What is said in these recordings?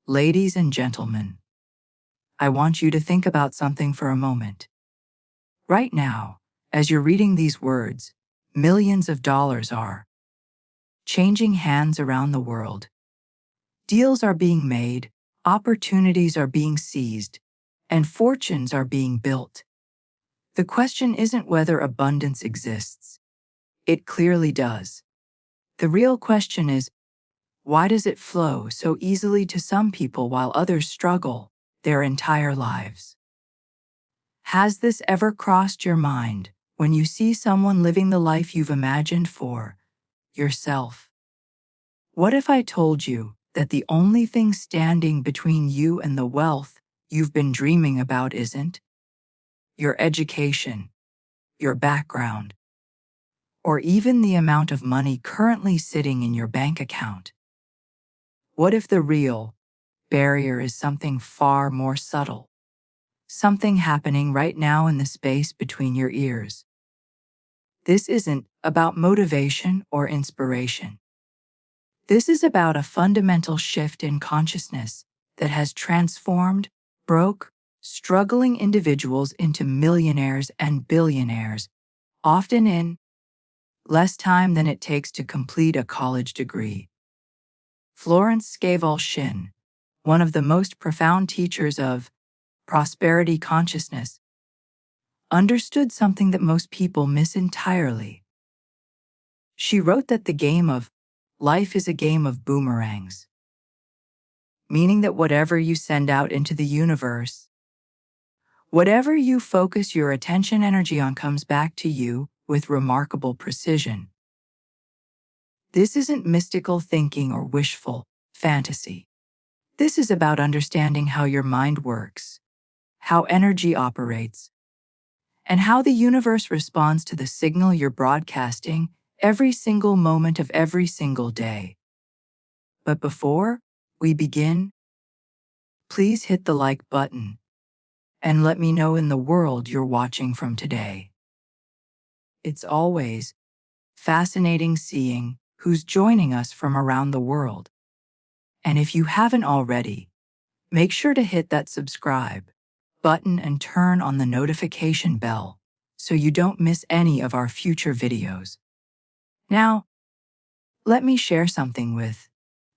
Ladies and gentlemen, I want you to think about something for a moment. Right now, as you're reading these words, millions of dollars are changing hands around the world. Deals are being made, opportunities are being seized, and fortunes are being built. The question isn't whether abundance exists. It clearly does. The real question is, why does it flow so easily to some people while others struggle their entire lives? Has this ever crossed your mind when you see someone living the life you've imagined for yourself? What if I told you that the only thing standing between you and the wealth you've been dreaming about isn't your education, your background, or even the amount of money currently sitting in your bank account? What if the real barrier is something far more subtle? Something happening right now in the space between your ears. This isn't about motivation or inspiration. This is about a fundamental shift in consciousness that has transformed broke, struggling individuals into millionaires and billionaires, often in less time than it takes to complete a college degree. Florence Scovel Shinn, one of the most profound teachers of prosperity consciousness, understood something that most people miss entirely. She wrote that the game of life is a game of boomerangs, meaning that whatever you send out into the universe, whatever you focus your attention energy on comes back to you with remarkable precision. This isn't mystical thinking or wishful fantasy. This is about understanding how your mind works, how energy operates, and how the universe responds to the signal you're broadcasting every single moment of every single day. But before we begin, please hit the like button and let me know in the world you're watching from today. It's always fascinating seeing who's joining us from around the world. And if you haven't already, make sure to hit that subscribe button and turn on the notification bell so you don't miss any of our future videos. Now, let me share something with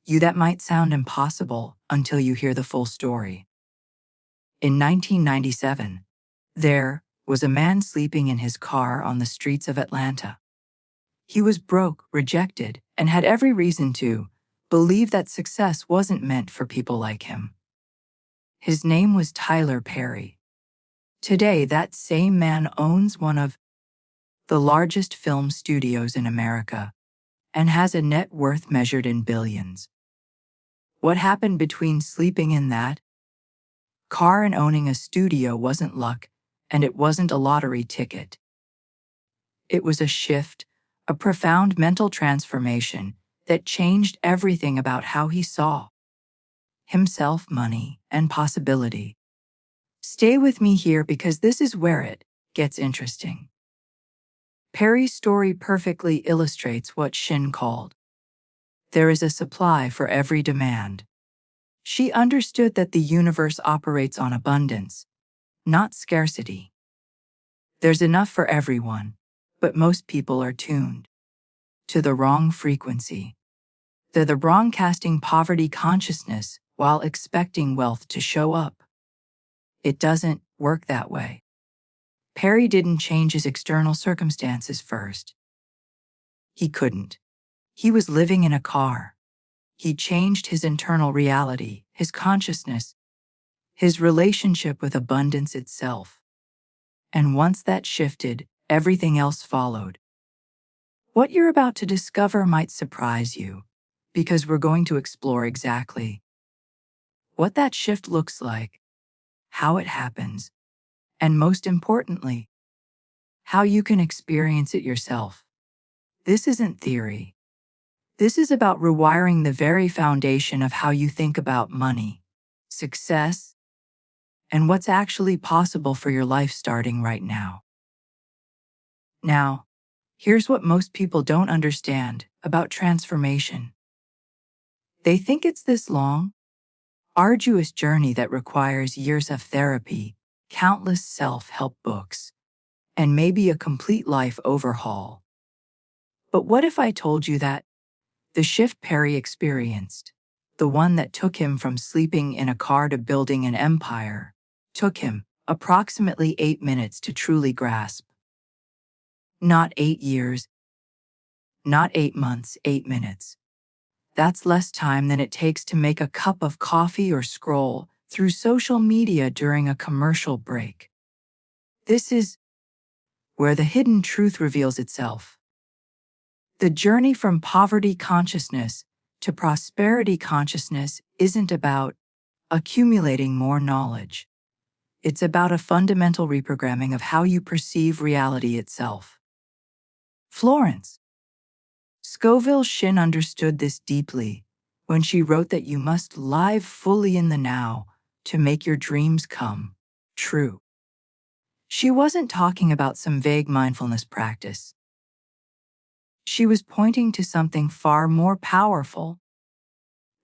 you that might sound impossible until you hear the full story. In 1997, there was a man sleeping in his car on the streets of Atlanta. He was broke, rejected, and had every reason to believe that success wasn't meant for people like him. His name was Tyler Perry. Today, that same man owns one of the largest film studios in America and has a net worth measured in billions. What happened between sleeping in that car and owning a studio wasn't luck, and it wasn't a lottery ticket. It was a shift, a profound mental transformation that changed everything about how he saw himself, money, and possibility. Stay with me here because this is where it gets interesting. Perry's story perfectly illustrates what Shinn called, "There is a supply for every demand." She understood that the universe operates on abundance, not scarcity. There's enough for everyone, but most people are tuned to the wrong frequency. They're broadcasting poverty consciousness while expecting wealth to show up. It doesn't work that way. Perry didn't change his external circumstances first. He couldn't. He was living in a car. He changed his internal reality, his consciousness, his relationship with abundance itself. And once that shifted, everything else followed. What you're about to discover might surprise you, because we're going to explore exactly what that shift looks like, how it happens, and most importantly, how you can experience it yourself. This isn't theory. This is about rewiring the very foundation of how you think about money, success, and what's actually possible for your life starting right now. Now, here's what most people don't understand about transformation. They think it's this long, arduous journey that requires years of therapy, countless self-help books, and maybe a complete life overhaul. But what if I told you that the shift Perry experienced, the one that took him from sleeping in a car to building an empire, took him approximately 8 minutes to truly grasp? Not 8 years, not 8 months, 8 minutes. That's less time than it takes to make a cup of coffee or scroll through social media during a commercial break. This is where the hidden truth reveals itself. The journey from poverty consciousness to prosperity consciousness isn't about accumulating more knowledge. It's about a fundamental reprogramming of how you perceive reality itself. Florence Scovel Shinn understood this deeply when she wrote that you must live fully in the now to make your dreams come true. She wasn't talking about some vague mindfulness practice. She was pointing to something far more powerful: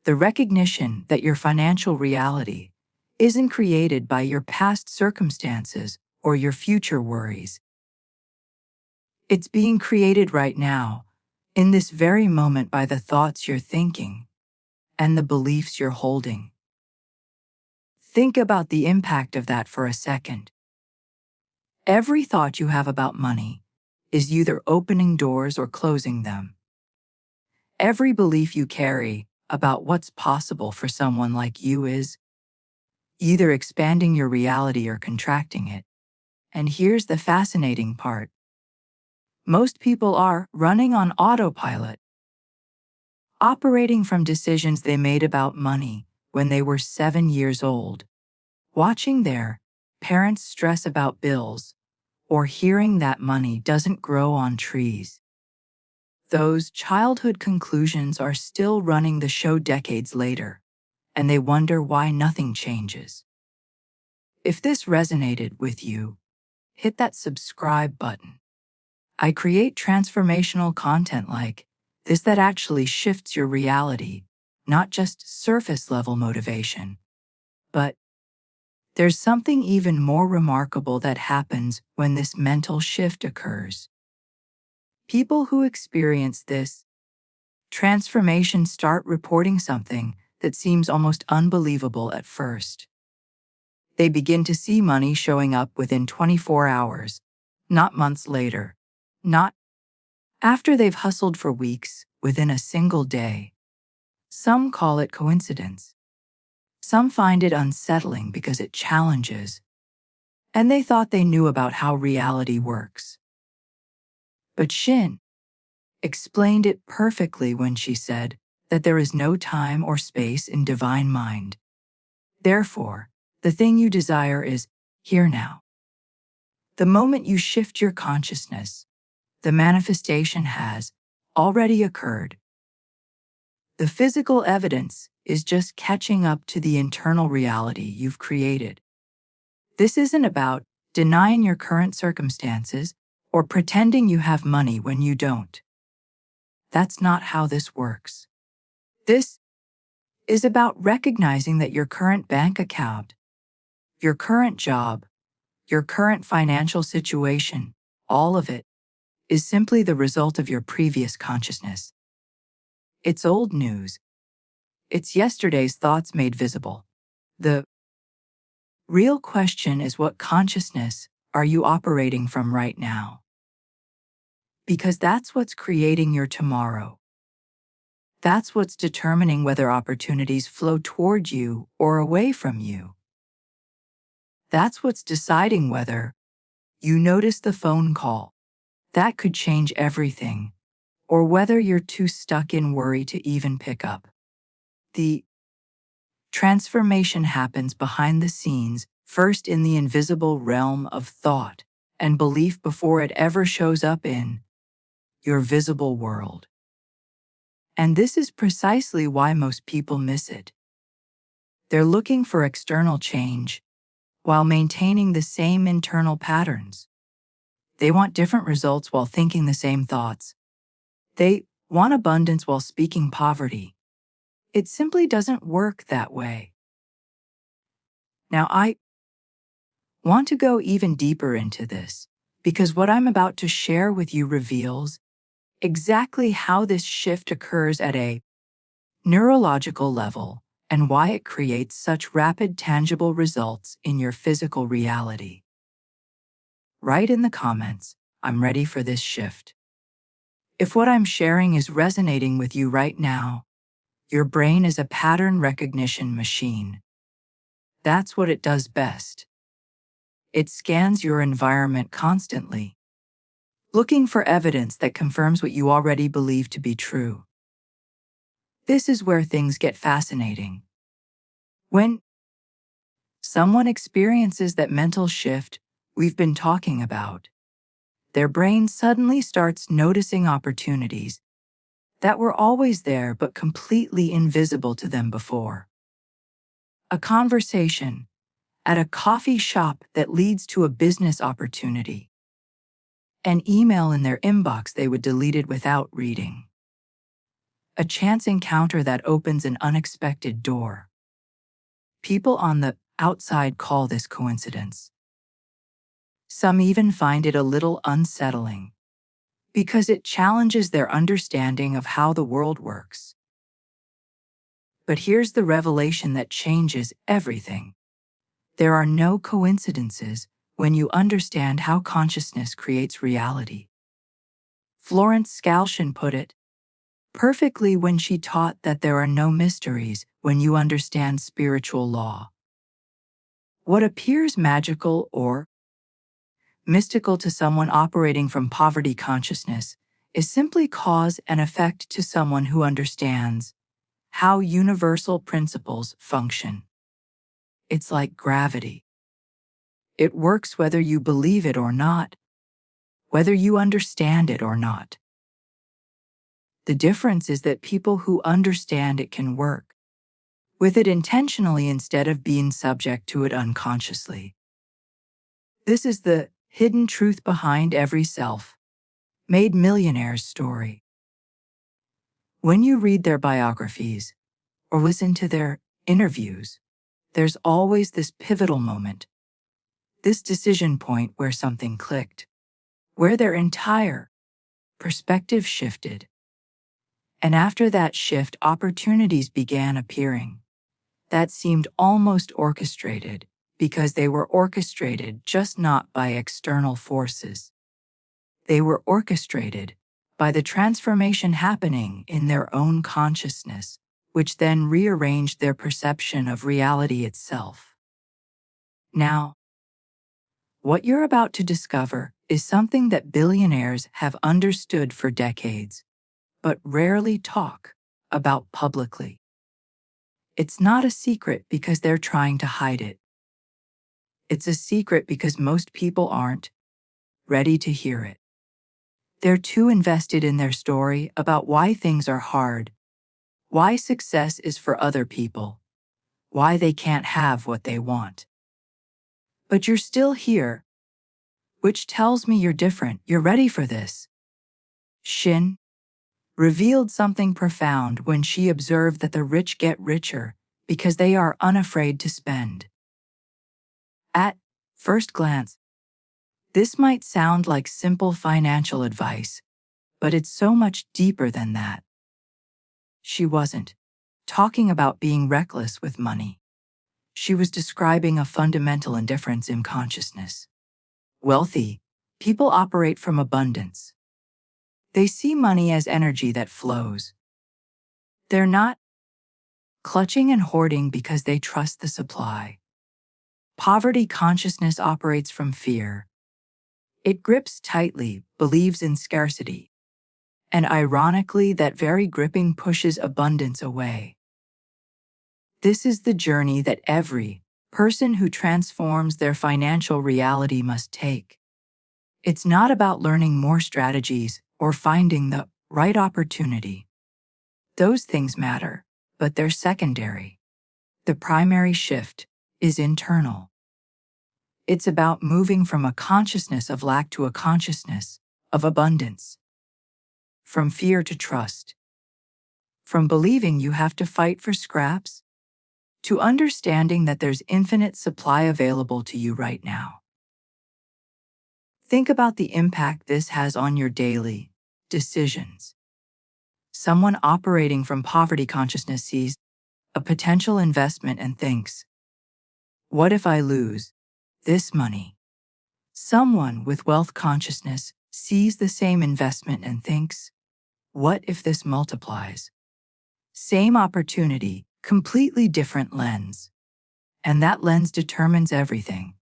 the recognition that your financial reality isn't created by your past circumstances or your future worries. It's being created right now, in this very moment, by the thoughts you're thinking and the beliefs you're holding. Think about the impact of that for a second. Every thought you have about money is either opening doors or closing them. Every belief you carry about what's possible for someone like you is either expanding your reality or contracting it. And here's the fascinating part: most people are running on autopilot, operating from decisions they made about money when they were 7 years old, watching their parents stress about bills, or hearing that money doesn't grow on trees. Those childhood conclusions are still running the show decades later, and they wonder why nothing changes. If this resonated with you, hit that subscribe button. I create transformational content like this that actually shifts your reality, not just surface-level motivation. But there's something even more remarkable that happens when this mental shift occurs. People who experience this transformation start reporting something that seems almost unbelievable at first. They begin to see money showing up within 24 hours, not months later, not after they've hustled for weeks, within a single day. Some call it coincidence. Some find it unsettling because it challenges, and they thought they knew about how reality works. But Shinn explained it perfectly when she said that there is no time or space in divine mind. Therefore, the thing you desire is here now. The moment you shift your consciousness, the manifestation has already occurred. The physical evidence is just catching up to the internal reality you've created. This isn't about denying your current circumstances or pretending you have money when you don't. That's not how this works. This is about recognizing that your current bank account, your current job, your current financial situation, all of it, is simply the result of your previous consciousness. It's old news. It's yesterday's thoughts made visible. The real question is, what consciousness are you operating from right now? Because that's what's creating your tomorrow. That's what's determining whether opportunities flow toward you or away from you. That's what's deciding whether you notice the phone call that could change everything, or whether you're too stuck in worry to even pick up. The transformation happens behind the scenes, first in the invisible realm of thought and belief before it ever shows up in your visible world. And this is precisely why most people miss it. They're looking for external change while maintaining the same internal patterns. They want different results while thinking the same thoughts. They want abundance while speaking poverty. It simply doesn't work that way. Now, I want to go even deeper into this because what I'm about to share with you reveals exactly how this shift occurs at a neurological level and why it creates such rapid, tangible results in your physical reality. Write in the comments, "I'm ready for this shift." If what I'm sharing is resonating with you right now, your brain is a pattern recognition machine. That's what it does best. It scans your environment constantly, looking for evidence that confirms what you already believe to be true. This is where things get fascinating. When someone experiences that mental shift we've been talking about, their brain suddenly starts noticing opportunities that were always there but completely invisible to them before. A conversation at a coffee shop that leads to a business opportunity. An email in their inbox they would delete it without reading. A chance encounter that opens an unexpected door. People on the outside call this coincidence. Some even find it a little unsettling because it challenges their understanding of how the world works. But here's the revelation that changes everything. There are no coincidences when you understand how consciousness creates reality. Florence Scovel Shinn put it perfectly when she taught that there are no mysteries when you understand spiritual law. What appears magical or mystical to someone operating from poverty consciousness is simply cause and effect to someone who understands how universal principles function. It's like gravity. It works whether you believe it or not, whether you understand it or not. The difference is that people who understand it can work with it intentionally instead of being subject to it unconsciously. This is the hidden truth behind every self-made millionaire's story. When you read their biographies or listen to their interviews, there's always this pivotal moment, this decision point where something clicked, where their entire perspective shifted. And after that shift, opportunities began appearing that seemed almost orchestrated because they were orchestrated just not by external forces. They were orchestrated by the transformation happening in their own consciousness, which then rearranged their perception of reality itself. Now, what you're about to discover is something that billionaires have understood for decades, but rarely talk about publicly. It's not a secret because they're trying to hide it. It's a secret because most people aren't ready to hear it. They're too invested in their story about why things are hard, why success is for other people, why they can't have what they want. But you're still here, which tells me you're different. You're ready for this. Shinn revealed something profound when she observed that the rich get richer because they are unafraid to spend. At first glance, this might sound like simple financial advice, but it's so much deeper than that. She wasn't talking about being reckless with money. She was describing a fundamental indifference in consciousness. Wealthy people operate from abundance. They see money as energy that flows. They're not clutching and hoarding because they trust the supply. Poverty consciousness operates from fear. It grips tightly, believes in scarcity. And ironically, that very gripping pushes abundance away. This is the journey that every person who transforms their financial reality must take. It's not about learning more strategies or finding the right opportunity. Those things matter, but they're secondary. The primary shift is internal. It's about moving from a consciousness of lack to a consciousness of abundance. From fear to trust. From believing you have to fight for scraps to understanding that there's infinite supply available to you right now. Think about the impact this has on your daily decisions. Someone operating from poverty consciousness sees a potential investment and thinks, what if I lose this money? Someone with wealth consciousness sees the same investment and thinks, what if this multiplies? Same opportunity, completely different lens. And that lens determines everything.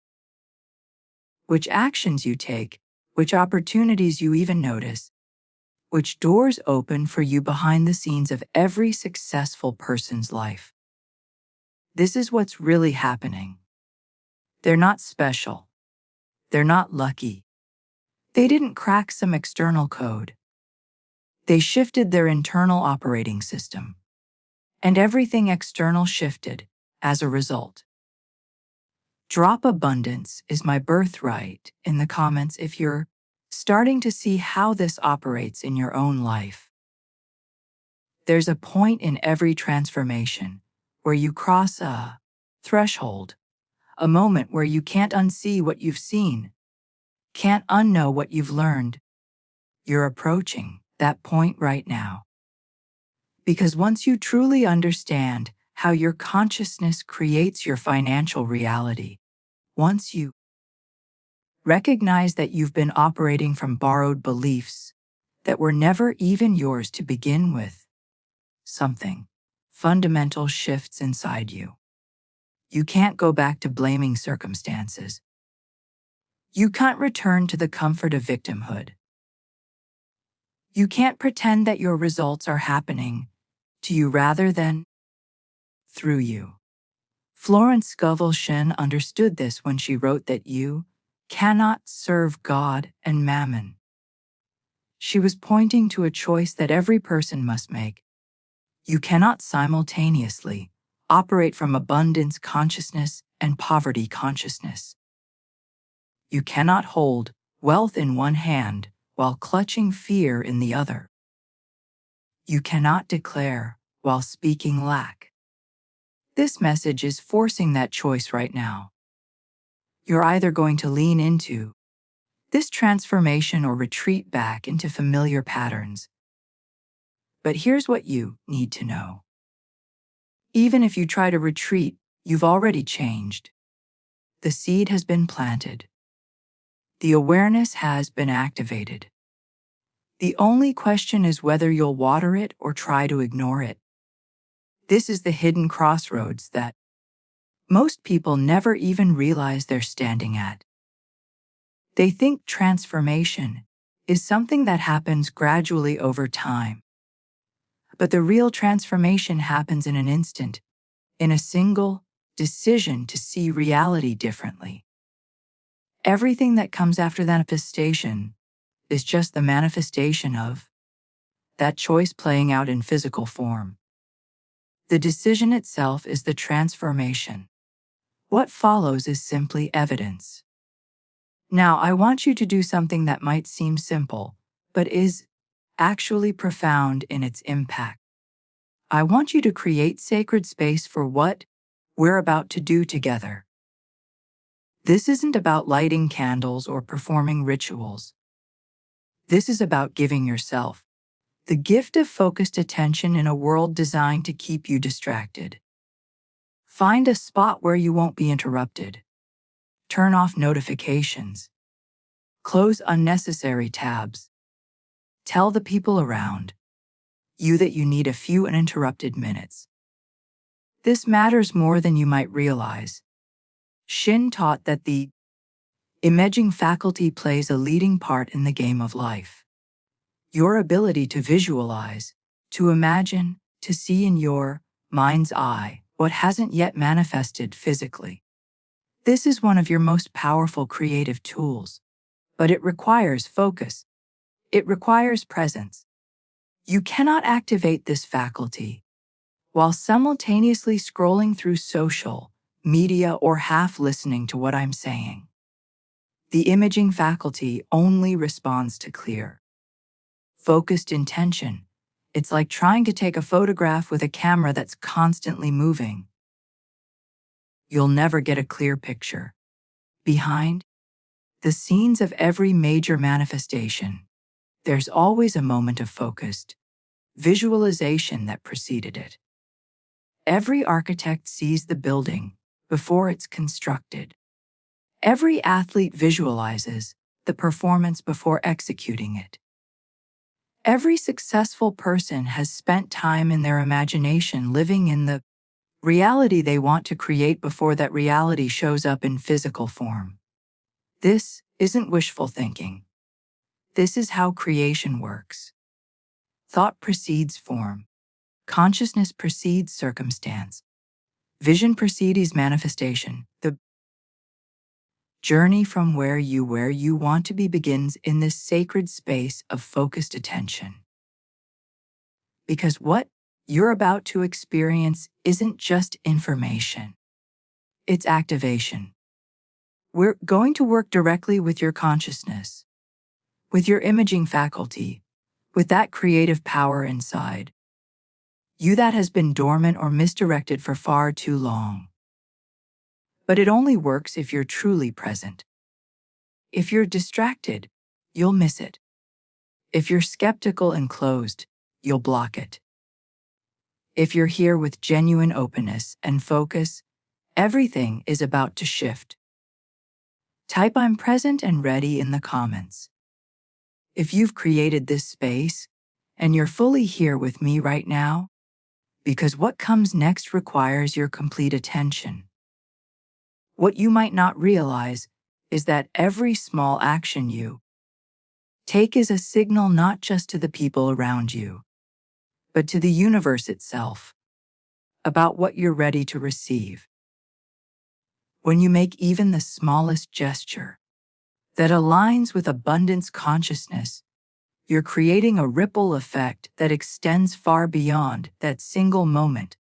Which actions you take, which opportunities you even notice, which doors open for you behind the scenes of every successful person's life. This is what's really happening. They're not special. They're not lucky. They didn't crack some external code. They shifted their internal operating system. And everything external shifted as a result. Drop abundance is my birthright in the comments if you're starting to see how this operates in your own life. There's a point in every transformation where you cross a threshold, a moment where you can't unsee what you've seen, can't unknow what you've learned. You're approaching that point right now. Because once you truly understand how your consciousness creates your financial reality, once you recognize that you've been operating from borrowed beliefs that were never even yours to begin with, something fundamental shifts inside you. You can't go back to blaming circumstances. You can't return to the comfort of victimhood. You can't pretend that your results are happening to you rather than through you. Florence Scovel Shinn understood this when she wrote that you cannot serve God and mammon. She was pointing to a choice that every person must make. You cannot simultaneously operate from abundance consciousness and poverty consciousness. You cannot hold wealth in one hand while clutching fear in the other. You cannot declare while speaking lack. This message is forcing that choice right now. You're either going to lean into this transformation or retreat back into familiar patterns. But here's what you need to know. Even if you try to retreat, you've already changed. The seed has been planted. The awareness has been activated. The only question is whether you'll water it or try to ignore it. This is the hidden crossroads that most people never even realize they're standing at. They think transformation is something that happens gradually over time. But the real transformation happens in an instant, in a single decision to see reality differently. Everything that comes after that manifestation is just the manifestation of that choice playing out in physical form. The decision itself is the transformation. What follows is simply evidence. Now, I want you to do something that might seem simple, but is actually profound in its impact. I want you to create sacred space for what we're about to do together. This isn't about lighting candles or performing rituals. This is about giving yourself the gift of focused attention in a world designed to keep you distracted. Find a spot where you won't be interrupted. Turn off notifications. Close unnecessary tabs. Tell the people around you that you need a few uninterrupted minutes. This matters more than you might realize. Shinn taught that the imaging faculty plays a leading part in the game of life. Your ability to visualize, to imagine, to see in your mind's eye what hasn't yet manifested physically. This is one of your most powerful creative tools, but it requires focus. It requires presence. You cannot activate this faculty while simultaneously scrolling through social media or half listening to what I'm saying. The imaging faculty only responds to clear, focused intention. It's like trying to take a photograph with a camera that's constantly moving. you'll never get a clear picture. Behind the scenes of every major manifestation, there's always a moment of focused visualization that preceded it. Every architect sees the building before it's constructed. Every athlete visualizes the performance before executing it. Every successful person has spent time in their imagination living in the reality they want to create before that reality shows up in physical form. This isn't wishful thinking. This is how creation works. Thought precedes form. Consciousness precedes circumstance. Vision precedes manifestation. The journey from where you want to be begins in this sacred space of focused attention. Because what you're about to experience isn't just information. It's activation. We're going to work directly with your consciousness, with your imaging faculty, with that creative power inside you that has been dormant or misdirected for far too long. But it only works if you're truly present. If you're distracted, you'll miss it. If you're skeptical and closed, you'll block it. If you're here with genuine openness and focus, everything is about to shift. Type "I'm present and ready" in the comments. If you've created this space, and you're fully here with me right now, because what comes next requires your complete attention. What you might not realize is that every small action you take is a signal not just to the people around you, but to the universe itself, about what you're ready to receive. When you make even the smallest gesture that aligns with abundance consciousness, you're creating a ripple effect that extends far beyond that single moment.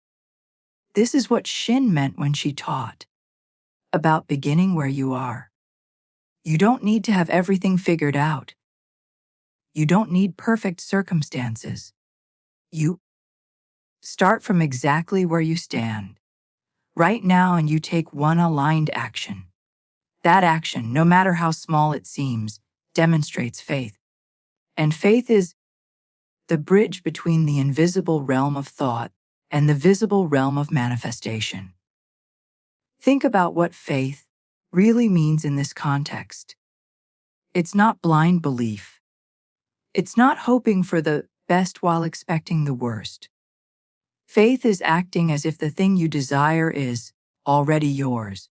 This is what Shinn meant when she taught about beginning where you are. You don't need to have everything figured out. You don't need perfect circumstances. You start from exactly where you stand right now, and you take one aligned action. That action, no matter how small it seems, demonstrates faith. And faith is the bridge between the invisible realm of thought and the visible realm of manifestation. Think about what faith really means in this context. It's not blind belief. It's not hoping for the best while expecting the worst. Faith is acting as if the thing you desire is already yours.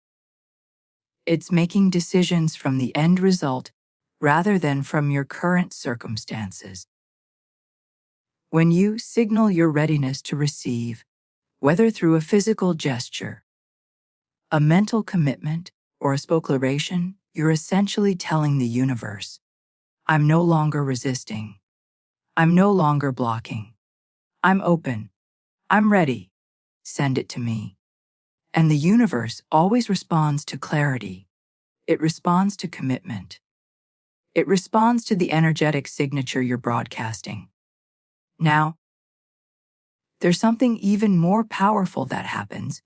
It's making decisions from the end result rather than from your current circumstances. When you signal your readiness to receive, whether through a physical gesture, a mental commitment, or a spoken, you're essentially telling the universe, I'm no longer resisting. I'm no longer blocking. I'm open. I'm ready. Send it to me. And the universe always responds to clarity. It responds to commitment. It responds to the energetic signature you're broadcasting. Now, there's something even more powerful that happens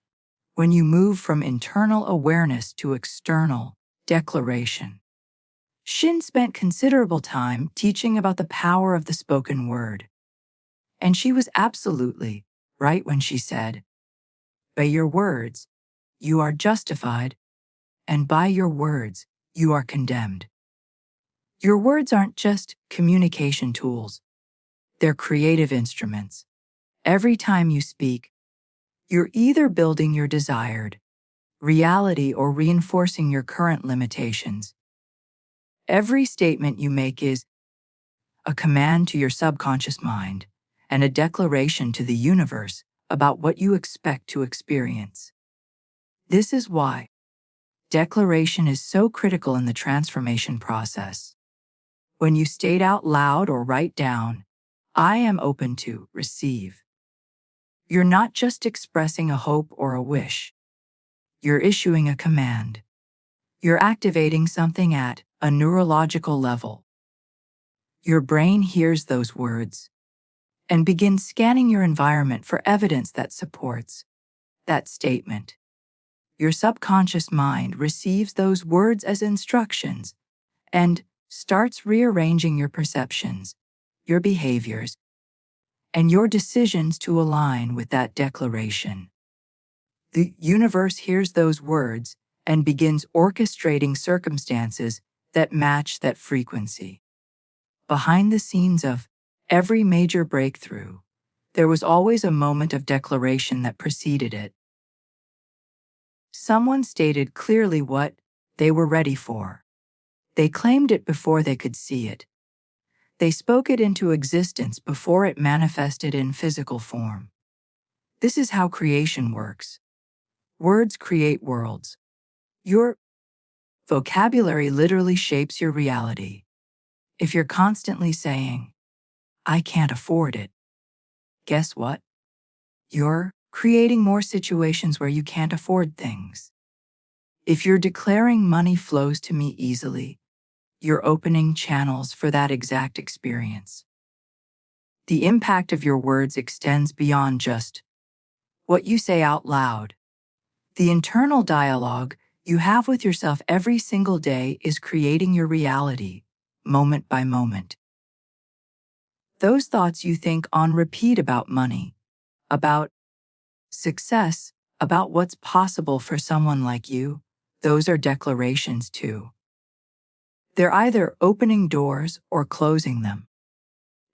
when you move from internal awareness to external declaration. Shinn spent considerable time teaching about the power of the spoken word. And she was absolutely right when she said, by your words, you are justified, and by your words, you are condemned. Your words aren't just communication tools. They're creative instruments. Every time you speak, you're either building your desired reality or reinforcing your current limitations. Every statement you make is a command to your subconscious mind and a declaration to the universe about what you expect to experience. This is why declaration is so critical in the transformation process. When you state out loud or write down, I am open to receive, you're not just expressing a hope or a wish. You're issuing a command. You're activating something at a neurological level. Your brain hears those words and begins scanning your environment for evidence that supports that statement. Your subconscious mind receives those words as instructions and starts rearranging your perceptions, your behaviors, and your decisions to align with that declaration. The universe hears those words and begins orchestrating circumstances that match that frequency. Behind the scenes of every major breakthrough, there was always a moment of declaration that preceded it. Someone stated clearly what they were ready for. They claimed it before they could see it. They spoke it into existence before it manifested in physical form. This is how creation works. Words create worlds. Your vocabulary literally shapes your reality. If you're constantly saying, "I can't afford it," guess what? You're creating more situations where you can't afford things. If you're declaring money flows to me easily, you're opening channels for that exact experience. The impact of your words extends beyond just what you say out loud. The internal dialogue you have with yourself every single day is creating your reality, moment by moment. Those thoughts you think on repeat about money, about success, about what's possible for someone like you, those are declarations too. They're either opening doors or closing them.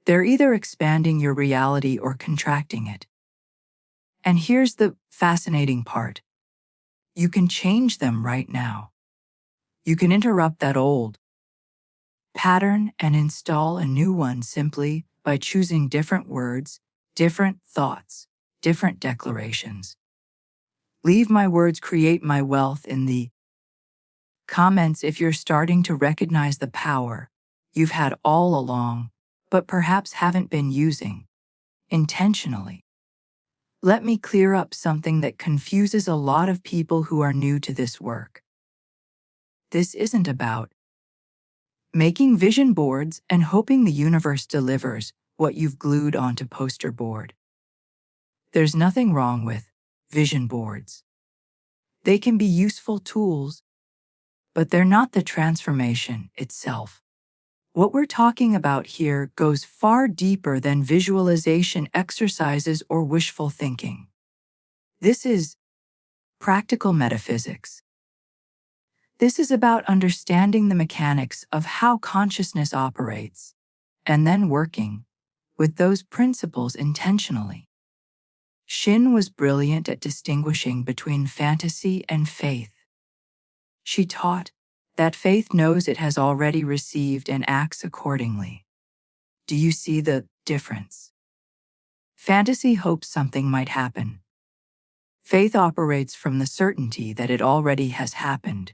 They're either expanding your reality or contracting it. And here's the fascinating part. You can change them right now. You can interrupt that old pattern and install a new one simply by choosing different words, different thoughts, different declarations. Leave my words create my wealth in the comments if you're starting to recognize the power you've had all along, but perhaps haven't been using intentionally. Let me clear up something that confuses a lot of people who are new to this work. This isn't about making vision boards and hoping the universe delivers what you've glued onto poster board. There's nothing wrong with vision boards. They can be useful tools, but they're not the transformation itself. What we're talking about here goes far deeper than visualization exercises or wishful thinking. This is practical metaphysics. This is about understanding the mechanics of how consciousness operates, and then working with those principles intentionally. Shinn was brilliant at distinguishing between fantasy and faith. She taught that faith knows it has already received and acts accordingly. Do you see the difference? Fantasy hopes something might happen. Faith operates from the certainty that it already has happened,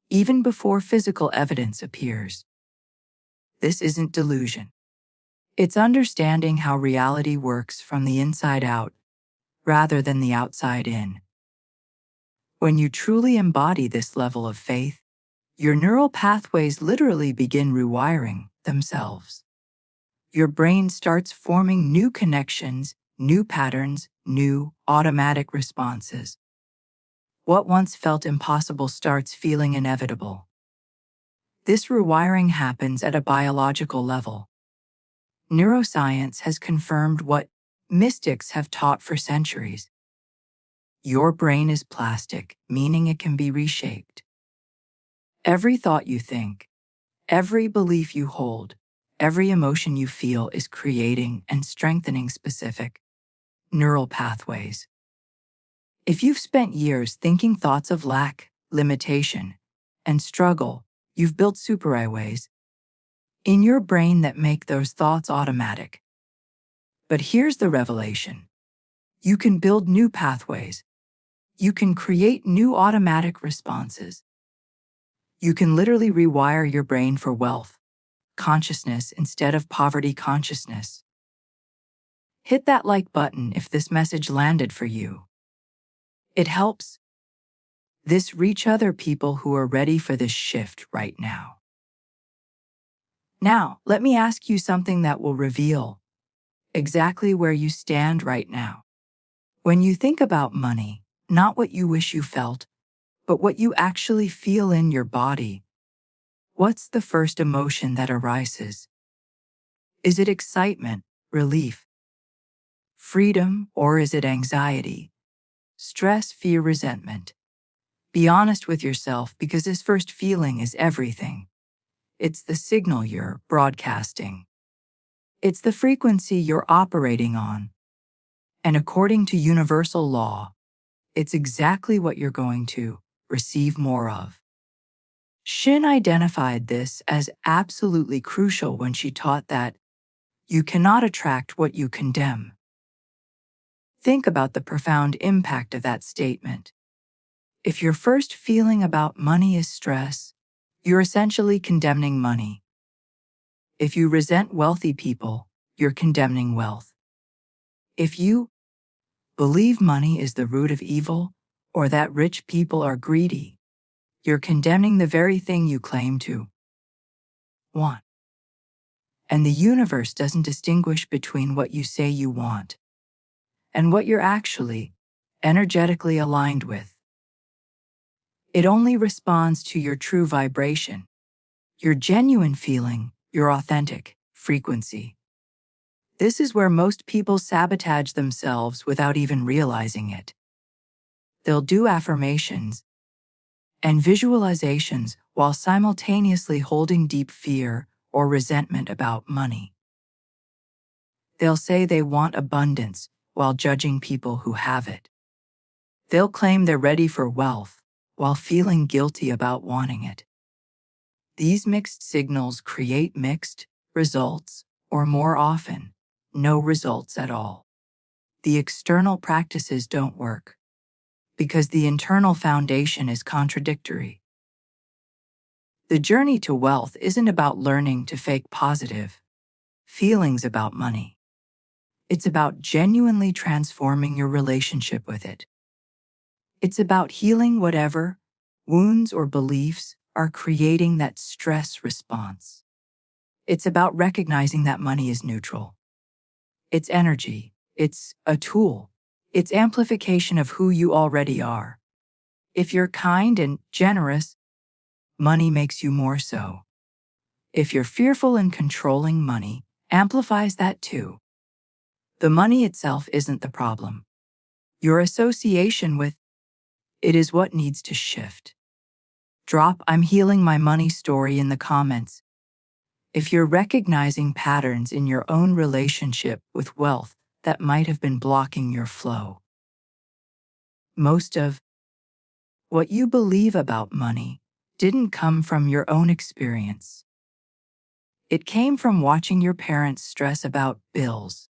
even before physical evidence appears. This isn't delusion. It's understanding how reality works from the inside out, rather than the outside in. When you truly embody this level of faith, your neural pathways literally begin rewiring themselves. Your brain starts forming new connections, new patterns, new automatic responses. What once felt impossible starts feeling inevitable. This rewiring happens at a biological level. Neuroscience has confirmed what mystics have taught for centuries. Your brain is plastic, meaning it can be reshaped. Every thought you think, every belief you hold, every emotion you feel is creating and strengthening specific neural pathways. If you've spent years thinking thoughts of lack, limitation, and struggle, you've built superhighways in your brain that make those thoughts automatic. But here's the revelation. You can build new pathways. You can create new automatic responses. You can literally rewire your brain for wealth consciousness instead of poverty consciousness. Hit that like button if this message landed for you. It helps this reach other people who are ready for this shift right now. Now, let me ask you something that will reveal exactly where you stand right now. When you think about money, Not what you wish you felt, but what you actually feel in your body. What's the first emotion that arises? Is it excitement, relief, freedom, or is it anxiety, stress, fear, resentment? Be honest with yourself because this first feeling is everything. It's the signal you're broadcasting. It's the frequency you're operating on. And according to universal law, it's exactly what you're going to receive more of. Shinn identified this as absolutely crucial when she taught that you cannot attract what you condemn. Think about the profound impact of that statement. If your first feeling about money is stress, you're essentially condemning money. If you resent wealthy people, you're condemning wealth. If you believe money is the root of evil or that rich people are greedy, you're condemning the very thing you claim to want. And the universe doesn't distinguish between what you say you want and what you're actually energetically aligned with. It only responds to your true vibration, your genuine feeling, your authentic frequency. This is where most people sabotage themselves without even realizing it. They'll do affirmations and visualizations while simultaneously holding deep fear or resentment about money. They'll say they want abundance while judging people who have it. They'll claim they're ready for wealth while feeling guilty about wanting it. These mixed signals create mixed results, or more often, no results at all. The external practices don't work because the internal foundation is contradictory. The journey to wealth isn't about learning to fake positive feelings about money. It's about genuinely transforming your relationship with it. It's about healing whatever wounds or beliefs are creating that stress response. It's about recognizing that money is neutral. It's energy. It's a tool. It's amplification of who you already are. If you're kind and generous, money makes you more so. If you're fearful and controlling, money amplifies that too. The money itself isn't the problem. Your association with it is what needs to shift. Drop "I'm healing my money" story in the comments if you're recognizing patterns in your own relationship with wealth that might have been blocking your flow. Most of what you believe about money didn't come from your own experience. It came from watching your parents stress about bills,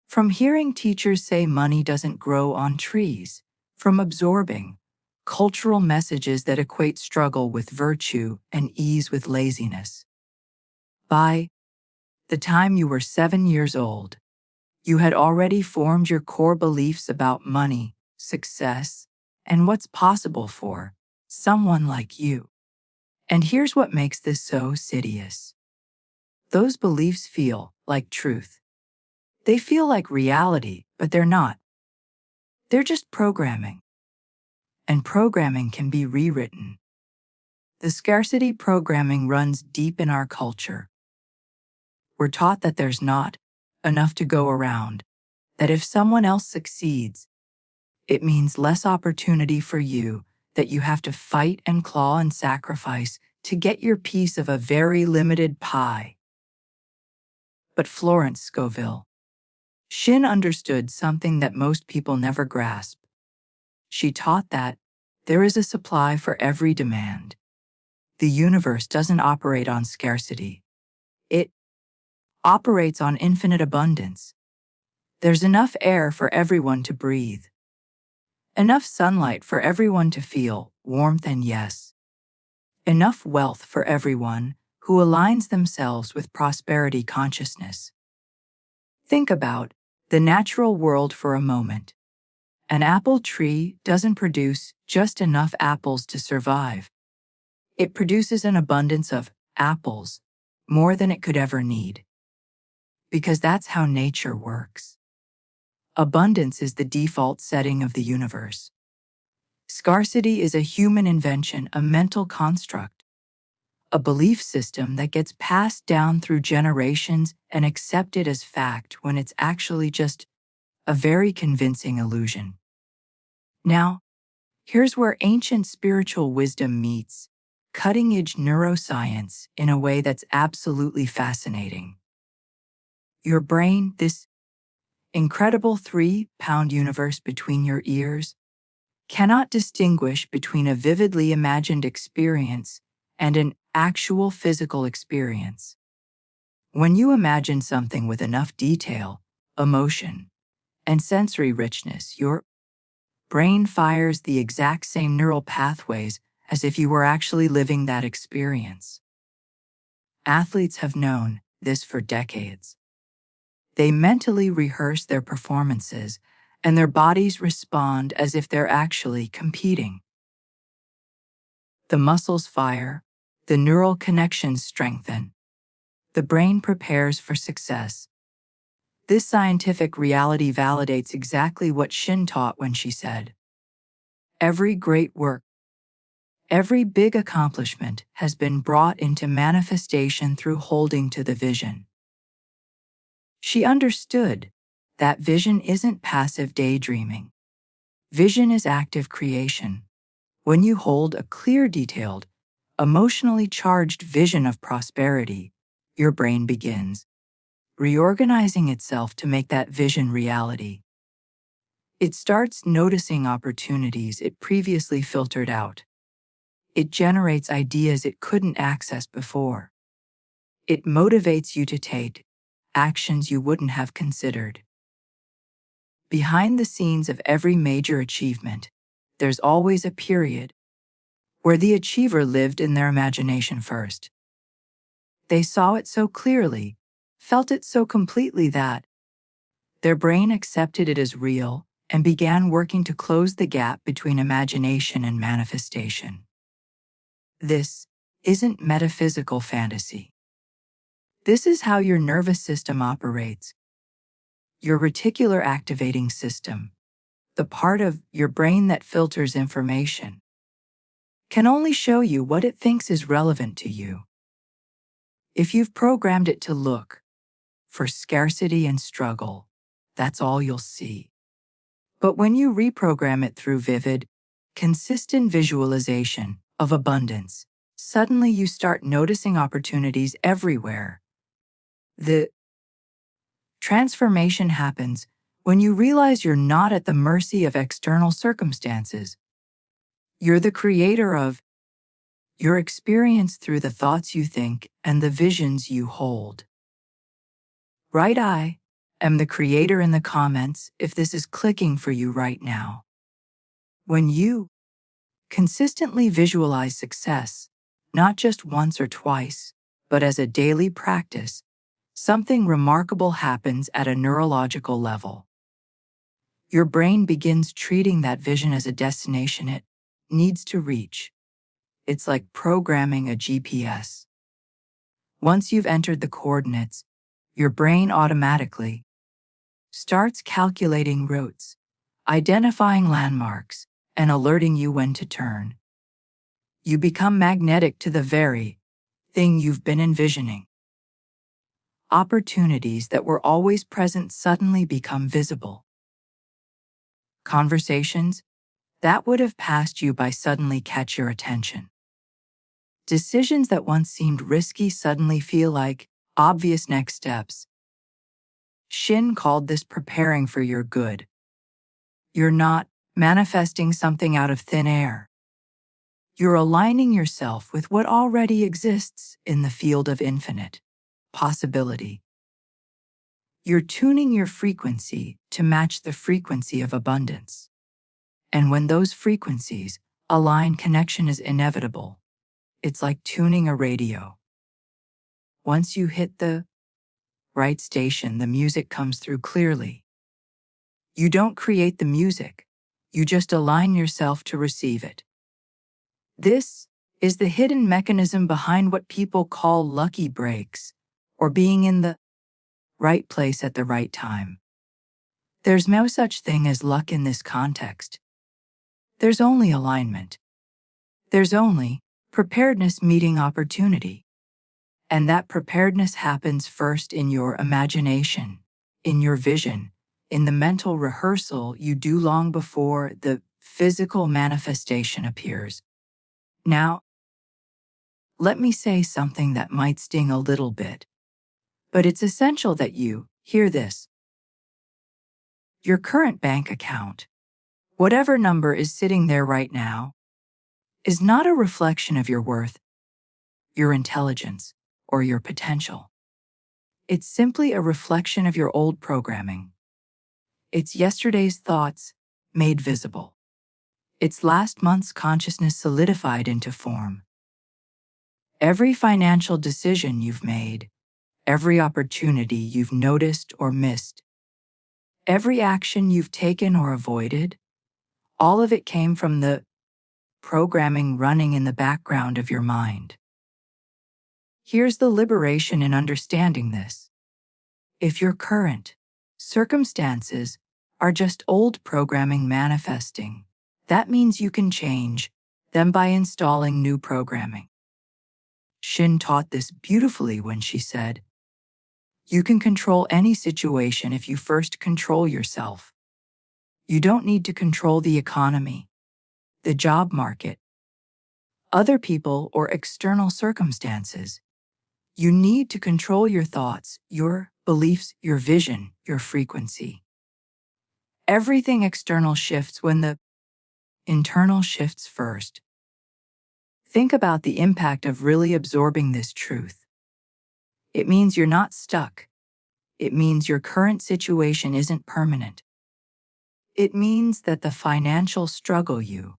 from hearing teachers say money doesn't grow on trees, from absorbing cultural messages that equate struggle with virtue and ease with laziness. By the time you were 7 years old, you had already formed your core beliefs about money, success, and what's possible for someone like you. And here's what makes this so insidious. Those beliefs feel like truth. They feel like reality, but they're not. They're just programming. And programming can be rewritten. The scarcity programming runs deep in our culture. We're taught that there's not enough to go around, that if someone else succeeds, it means less opportunity for you, that you have to fight and claw and sacrifice to get your piece of a very limited pie. But Florence Scovel Shinn understood something that most people never grasp. She taught that there is a supply for every demand. The universe doesn't operate on scarcity. It operates on infinite abundance. There's enough air for everyone to breathe. Enough sunlight for everyone to feel warmth, and yes, enough wealth for everyone who aligns themselves with prosperity consciousness. Think about the natural world for a moment. An apple tree doesn't produce just enough apples to survive. It produces an abundance of apples, more than it could ever need. Because that's how nature works. Abundance is the default setting of the universe. Scarcity is a human invention, a mental construct, a belief system that gets passed down through generations and accepted as fact when it's actually just a very convincing illusion. Now, here's where ancient spiritual wisdom meets cutting-edge neuroscience in a way that's absolutely fascinating. Your brain, this incredible 3-pound universe between your ears, cannot distinguish between a vividly imagined experience and an actual physical experience. When you imagine something with enough detail, emotion, and sensory richness, your brain fires the exact same neural pathways as if you were actually living that experience. Athletes have known this for decades. They mentally rehearse their performances, and their bodies respond as if they're actually competing. The muscles fire, the neural connections strengthen, the brain prepares for success. This scientific reality validates exactly what Shinn taught when she said, "Every great work, every big accomplishment has been brought into manifestation through holding to the vision." She understood that vision isn't passive daydreaming. Vision is active creation. When you hold a clear, detailed, emotionally charged vision of prosperity, your brain begins reorganizing itself to make that vision reality. It starts noticing opportunities it previously filtered out. It generates ideas it couldn't access before. It motivates you to take actions you wouldn't have considered. Behind the scenes of every major achievement, there's always a period where the achiever lived in their imagination first. They saw it so clearly, felt it so completely that their brain accepted it as real and began working to close the gap between imagination and manifestation. This isn't metaphysical fantasy. This is how your nervous system operates. Your reticular activating system, the part of your brain that filters information, can only show you what it thinks is relevant to you. If you've programmed it to look for scarcity and struggle, that's all you'll see. But when you reprogram it through vivid, consistent visualization of abundance, suddenly you start noticing opportunities everywhere. The transformation happens when you realize you're not at the mercy of external circumstances. You're the creator of your experience through the thoughts you think and the visions you hold. Right, I am the creator in the comments if this is clicking for you right now. When you consistently visualize success, not just once or twice, but as a daily practice, something remarkable happens at a neurological level. Your brain begins treating that vision as a destination it needs to reach. It's like programming a GPS. Once you've entered the coordinates, your brain automatically starts calculating routes, identifying landmarks, and alerting you when to turn. You become magnetic to the very thing you've been envisioning. Opportunities that were always present suddenly become visible. Conversations that would have passed you by suddenly catch your attention. Decisions that once seemed risky suddenly feel like obvious next steps. Shinn called this preparing for your good. You're not manifesting something out of thin air. You're aligning yourself with what already exists in the field of infinite possibility. You're tuning your frequency to match the frequency of abundance. And when those frequencies align, connection is inevitable. It's like tuning a radio. Once you hit the right station, the music comes through clearly. You don't create the music, you just align yourself to receive it. This is the hidden mechanism behind what people call lucky breaks, or being in the right place at the right time. There's no such thing as luck in this context. there's only alignment. There's only preparedness meeting opportunity. And that preparedness happens first in your imagination, in your vision, in the mental rehearsal you do long before the physical manifestation appears. Now, let me say something that might sting a little bit, but it's essential that you hear this. Your current bank account, whatever number is sitting there right now, is not a reflection of your worth, your intelligence, or your potential. It's simply a reflection of your old programming. It's yesterday's thoughts made visible. It's last month's consciousness solidified into form. Every financial decision you've made, every opportunity you've noticed or missed, every action you've taken or avoided, all of it came from the programming running in the background of your mind. Here's the liberation in understanding this. If your current circumstances are just old programming manifesting, that means you can change them by installing new programming. Shinn taught this beautifully when she said, "You can control any situation if you first control yourself. You don't need to control the economy, the job market, other people, or external circumstances. You need to control your thoughts, your beliefs, your vision, your frequency. Everything external shifts when the internal shifts first." Think about the impact of really absorbing this truth. It means you're not stuck. It means your current situation isn't permanent. It means that the financial struggle you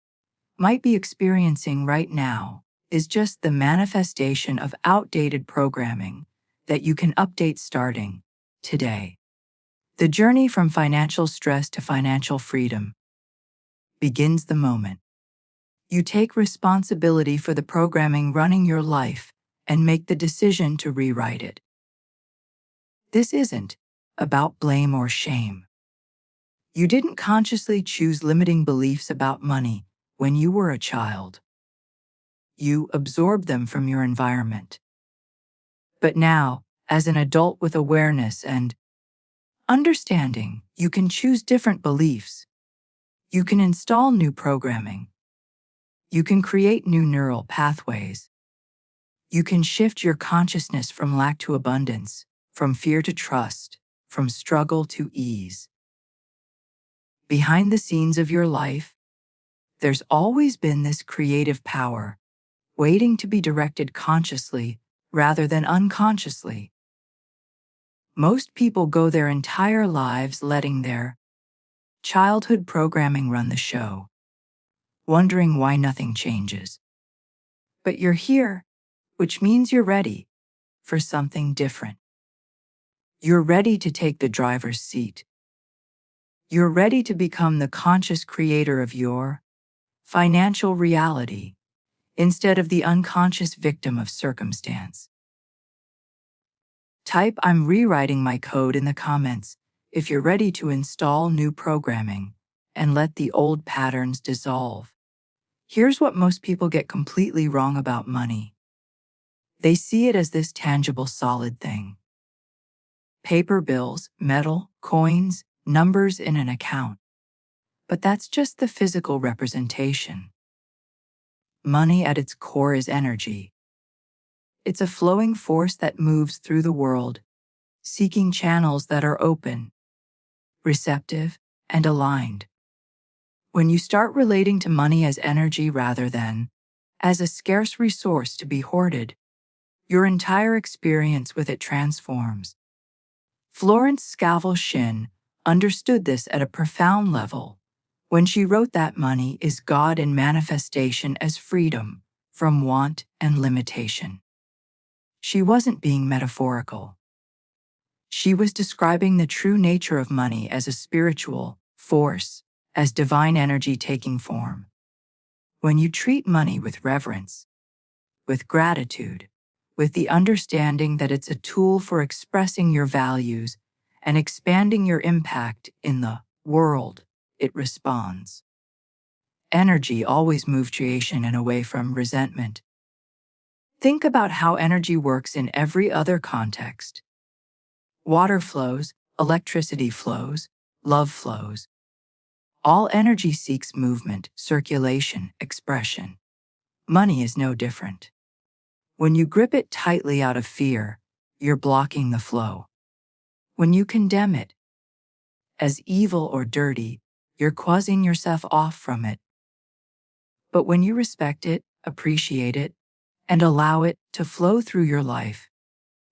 might be experiencing right now is just the manifestation of outdated programming that you can update starting today. The journey from financial stress to financial freedom begins the moment you take responsibility for the programming running your life and make the decision to rewrite it. This isn't about blame or shame. You didn't consciously choose limiting beliefs about money when you were a child. You absorbed them from your environment. But now, as an adult with awareness and understanding, you can choose different beliefs. You can install new programming. You can create new neural pathways. You can shift your consciousness from lack to abundance, from fear to trust, from struggle to ease. Behind the scenes of your life, there's always been this creative power, waiting to be directed consciously rather than unconsciously. Most people go their entire lives letting their childhood programming run the show, wondering why nothing changes. But you're here, which means you're ready for something different. You're ready to take the driver's seat. You're ready to become the conscious creator of your financial reality instead of the unconscious victim of circumstance. Type "I'm rewriting my code" in the comments if you're ready to install new programming and let the old patterns dissolve. Here's what most people get completely wrong about money. They see it as this tangible, solid thing. Paper bills, metal, coins, numbers in an account. But that's just the physical representation. Money at its core is energy. It's a flowing force that moves through the world, seeking channels that are open, receptive, and aligned. When you start relating to money as energy rather than as a scarce resource to be hoarded, your entire experience with it transforms. Florence Scovel Shinn understood this at a profound level when she wrote that money is God in manifestation as freedom from want and limitation. She wasn't being metaphorical. She was describing the true nature of money as a spiritual force, as divine energy taking form. When you treat money with reverence, with gratitude, with the understanding that it's a tool for expressing your values and expanding your impact in the world, it responds. energy always moves creation and away from resentment. Think about how energy works in every other context. Water flows, electricity flows, love flows. All energy seeks movement, circulation, expression. Money is no different. When you grip it tightly out of fear, you're blocking the flow. When you condemn it as evil or dirty, you're closing yourself off from it. But when you respect it, appreciate it, and allow it to flow through your life,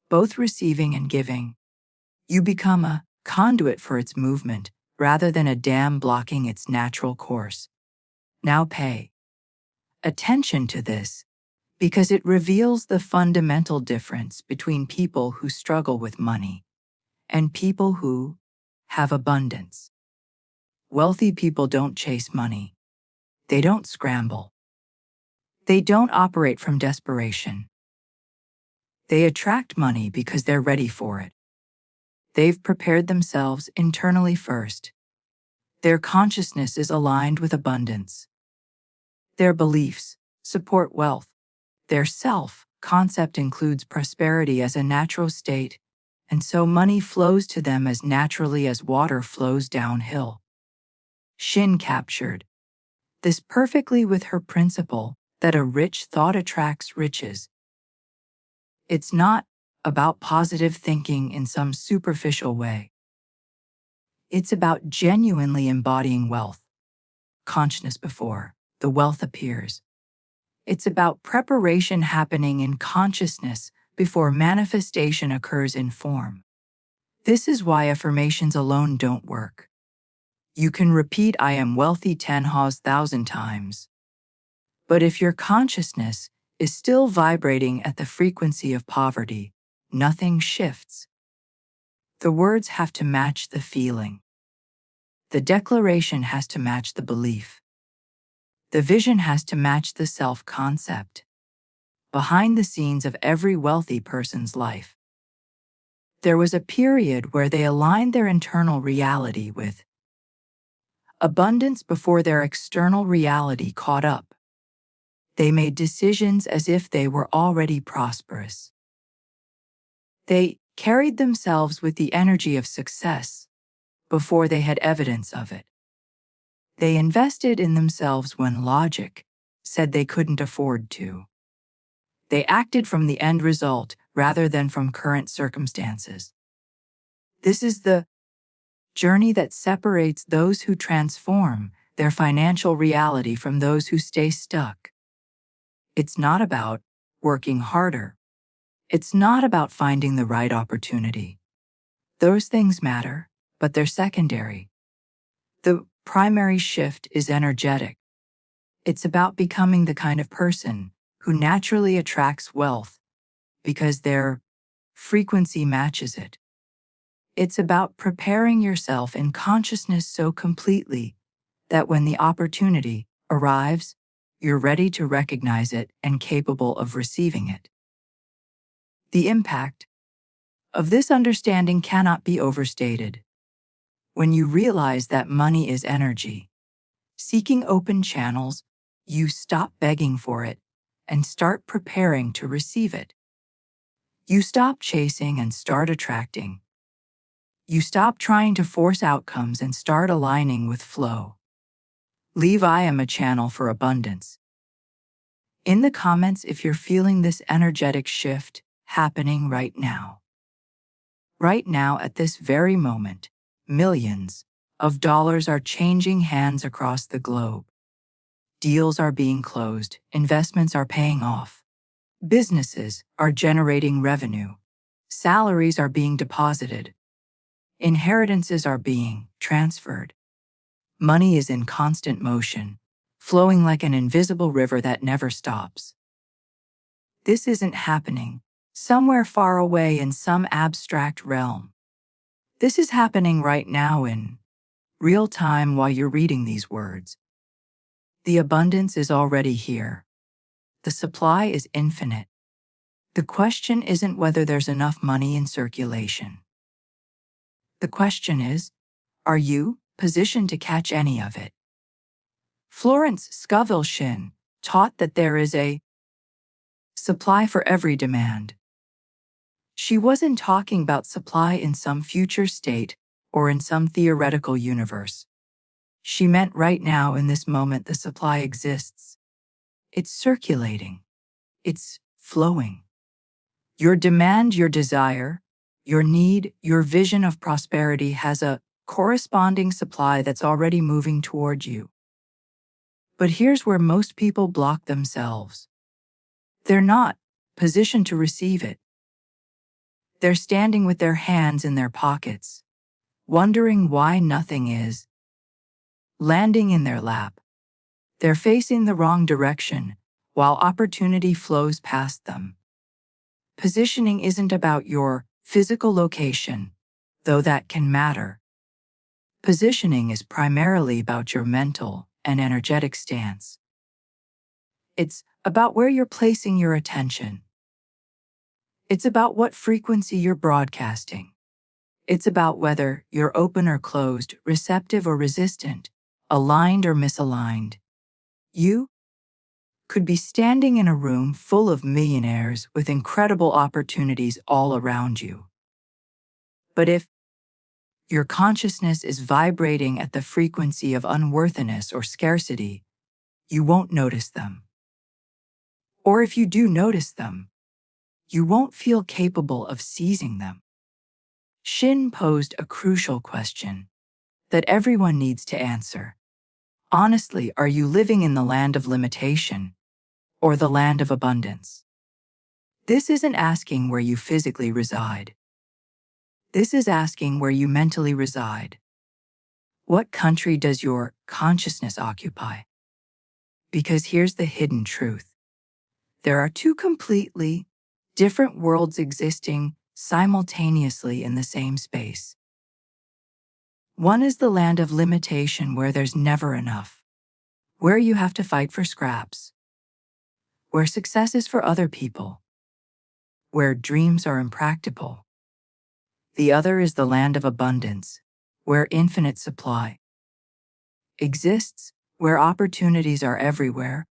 both receiving and giving, you become a conduit for its movement rather than a dam blocking its natural course. Now pay attention to this, because it reveals the fundamental difference between people who struggle with money and people who have abundance. Wealthy people don't chase money. They don't scramble. They don't operate from desperation. They attract money because they're ready for it. They've prepared themselves internally first. Their consciousness is aligned with abundance. Their beliefs support wealth. Their self-concept includes prosperity as a natural state, and so money flows to them as naturally as water flows downhill. Shinn captured this perfectly with her principle that a rich thought attracts riches. It's not about positive thinking in some superficial way. It's about genuinely embodying wealth, consciousness before the wealth appears. It's about preparation happening in consciousness before manifestation occurs in form. This is why affirmations alone don't work. You can repeat "I am wealthy 10,000 times. But if your consciousness is still vibrating at the frequency of poverty, nothing shifts. The words have to match the feeling. The declaration has to match the belief. The vision has to match the self-concept. Behind the scenes of every wealthy person's life, there was a period where they aligned their internal reality with abundance before their external reality caught up. They made decisions as if they were already prosperous. They carried themselves with the energy of success before they had evidence of it. They invested in themselves when logic said they couldn't afford to. They acted from the end result rather than from current circumstances. This is the journey that separates those who transform their financial reality from those who stay stuck. It's not about working harder. It's not about finding the right opportunity. Those things matter, but they're secondary. The primary shift is energetic. It's about becoming the kind of person who naturally attracts wealth because their frequency matches it. It's about preparing yourself in consciousness so completely that when the opportunity arrives, you're ready to recognize it and capable of receiving it. The impact of this understanding cannot be overstated. When you realize that money is energy, seeking open channels, you stop begging for it and start preparing to receive it. You stop chasing and start attracting. You stop trying to force outcomes and start aligning with flow. Leave "I am" a channel for abundance. In the comments if you're feeling this energetic shift happening right now. Right now, at this very moment, millions of dollars are changing hands across the globe. Deals are being closed, investments are paying off. Businesses are generating revenue. Salaries are being deposited. Inheritances are being transferred. Money is in constant motion, flowing like an invisible river that never stops. This isn't happening somewhere far away in some abstract realm. This is happening right now in real time while you're reading these words. The abundance is already here. The supply is infinite. The question isn't whether there's enough money in circulation. The question is, are you positioned to catch any of it? Florence Scovel Shinn taught that there is a supply for every demand. She wasn't talking about supply in some future state or in some theoretical universe. She meant right now in this moment the supply exists. It's circulating. It's flowing. Your demand, your desire, your need, your vision of prosperity has a corresponding supply that's already moving toward you. But here's where most people block themselves. They're not positioned to receive it. They're standing with their hands in their pockets, wondering why nothing is landing in their lap. They're facing the wrong direction while opportunity flows past them. Positioning isn't about your physical location, though that can matter. Positioning is primarily about your mental and energetic stance. It's about where you're placing your attention. It's about what frequency you're broadcasting. It's about whether you're open or closed, receptive or resistant, aligned or misaligned. You could be standing in a room full of millionaires with incredible opportunities all around you. But if your consciousness is vibrating at the frequency of unworthiness or scarcity, you won't notice them. Or if you do notice them, you won't feel capable of seizing them. Shinn posed a crucial question that everyone needs to answer. Honestly, are you living in the land of limitation or the land of abundance? This isn't asking where you physically reside. This is asking where you mentally reside. What country does your consciousness occupy? Because here's the hidden truth. There are two completely different worlds existing simultaneously in the same space. One is the land of limitation where there's never enough, where you have to fight for scraps, where success is for other people, where dreams are impractical. The other is the land of abundance, where infinite supply exists, where opportunities are everywhere,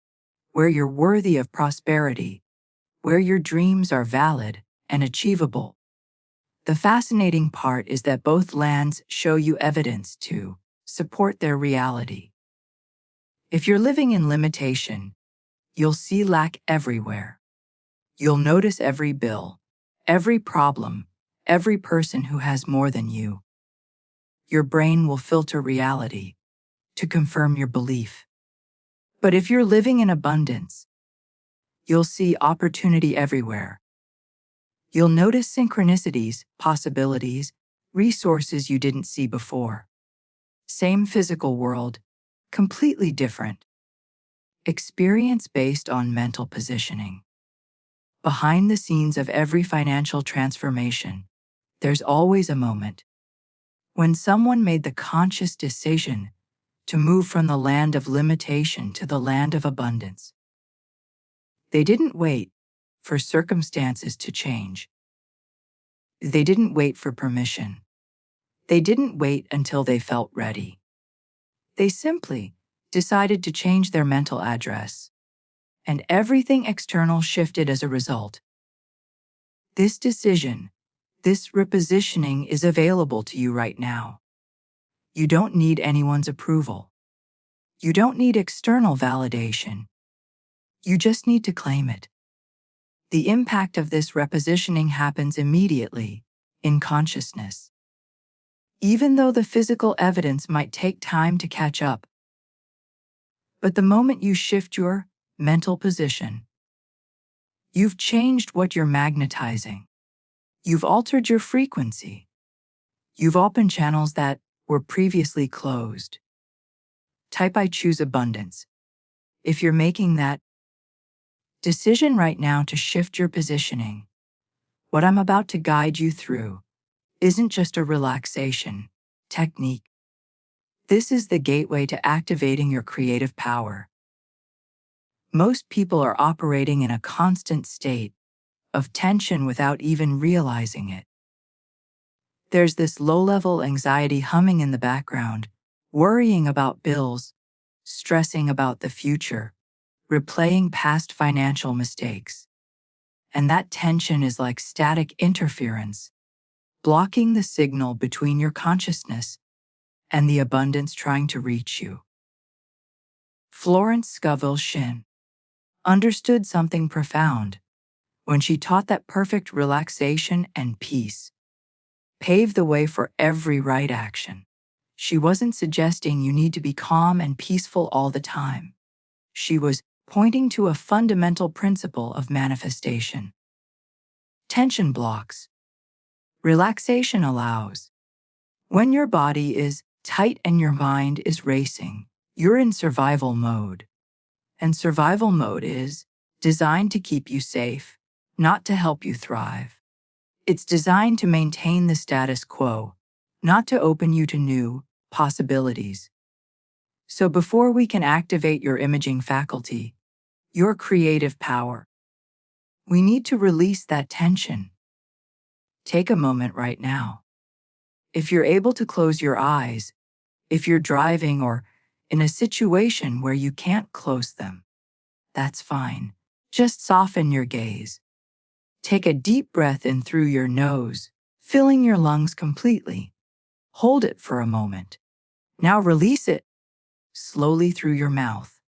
where you're worthy of prosperity, where your dreams are valid and achievable. The fascinating part is that both lands show you evidence to support their reality. If you're living in limitation, you'll see lack everywhere. You'll notice every bill, every problem, every person who has more than you. Your brain will filter reality to confirm your belief. But if you're living in abundance, you'll see opportunity everywhere. You'll notice synchronicities, possibilities, resources you didn't see before. Same physical world, completely different. Experience based on mental positioning. Behind the scenes of every financial transformation, there's always a moment when someone made the conscious decision to move from the land of limitation to the land of abundance. They didn't wait for circumstances to change. They didn't wait for permission. They didn't wait until they felt ready. They simply decided to change their mental address, and everything external shifted as a result. This decision, this repositioning is available to you right now. You don't need anyone's approval. You don't need external validation. You just need to claim it. The impact of this repositioning happens immediately, in consciousness. Even though the physical evidence might take time to catch up. But the moment you shift your mental position, you've changed what you're magnetizing. You've altered your frequency. You've opened channels that were previously closed. Type I choose abundance. If you're making that decision right now to shift your positioning, what I'm about to guide you through isn't just a relaxation technique. This is the gateway to activating your creative power. Most people are operating in a constant state of tension without even realizing it. There's this low-level anxiety humming in the background, worrying about bills, stressing about the future, replaying past financial mistakes. And that tension is like static interference, blocking the signal between your consciousness and the abundance trying to reach you. Florence Scovel Shinn understood something profound when she taught that perfect relaxation and peace pave the way for every right action. She wasn't suggesting you need to be calm and peaceful all the time. She was pointing to a fundamental principle of manifestation. Tension blocks. Relaxation allows. When your body is tight and your mind is racing, you're in survival mode. And survival mode is designed to keep you safe, not to help you thrive. It's designed to maintain the status quo, not to open you to new possibilities. So before we can activate your imaging faculty, your creative power, we need to release that tension. Take a moment right now. If you're able to close your eyes, if you're driving or in a situation where you can't close them, that's fine. Just soften your gaze. Take a deep breath in through your nose, filling your lungs completely. Hold it for a moment. Now release it slowly through your mouth.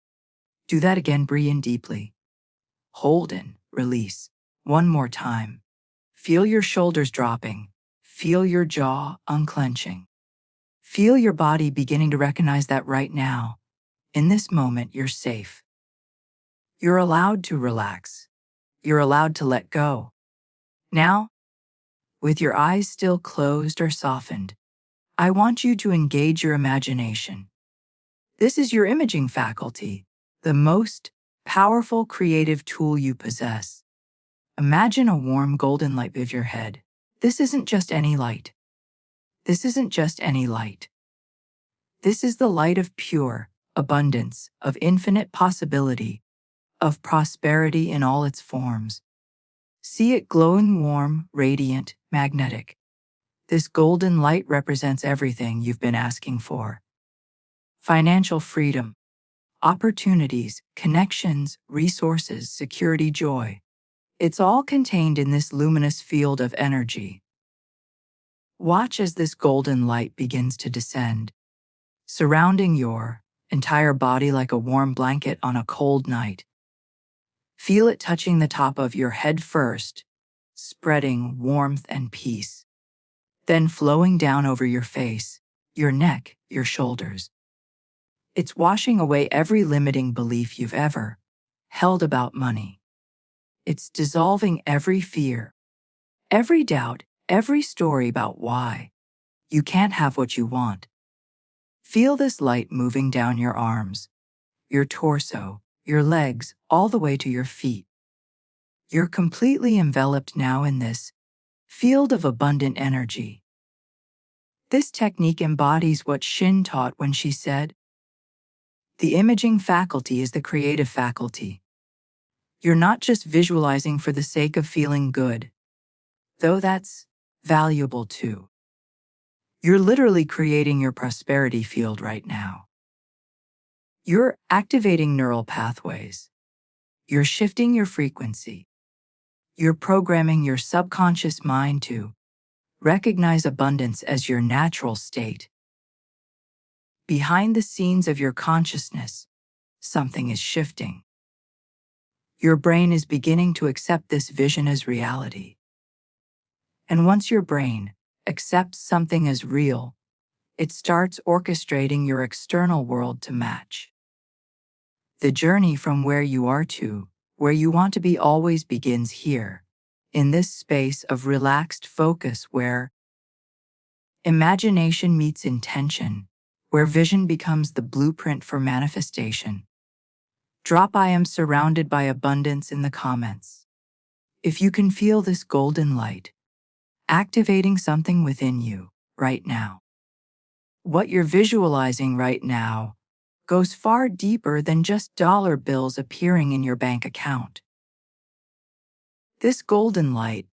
Do that again, breathe in deeply. Hold and release. One more time. Feel your shoulders dropping. Feel your jaw unclenching. Feel your body beginning to recognize that right now, in this moment, you're safe. You're allowed to relax. You're allowed to let go. Now, with your eyes still closed or softened, I want you to engage your imagination. This is your imaging faculty, the most powerful creative tool you possess. Imagine a warm golden light above your head. This isn't just any light. This isn't just any light. This is the light of pure abundance, of infinite possibility, of prosperity in all its forms. See it glowing warm, radiant, magnetic. This golden light represents everything you've been asking for. Financial freedom, opportunities, connections, resources, security, joy. It's all contained in this luminous field of energy. Watch as this golden light begins to descend, surrounding your entire body like a warm blanket on a cold night. Feel it touching the top of your head first, spreading warmth and peace, then flowing down over your face, your neck, your shoulders. It's washing away every limiting belief you've ever held about money. It's dissolving every fear, every doubt, every story about why you can't have what you want. Feel this light moving down your arms, your torso, your legs, all the way to your feet. You're completely enveloped now in this field of abundant energy. This technique embodies what Shinn taught when she said, "The imaging faculty is the creative faculty." You're not just visualizing for the sake of feeling good, though that's valuable too. You're literally creating your prosperity field right now. You're activating neural pathways. You're shifting your frequency. You're programming your subconscious mind to recognize abundance as your natural state. Behind the scenes of your consciousness, something is shifting. Your brain is beginning to accept this vision as reality. And once your brain accepts something as real, it starts orchestrating your external world to match. The journey from where you are to where you want to be always begins here, in this space of relaxed focus where imagination meets intention, where vision becomes the blueprint for manifestation. Drop "I am surrounded by abundance" in the comments. If you can feel this golden light activating something within you right now. What you're visualizing right now goes far deeper than just dollar bills appearing in your bank account. This golden light,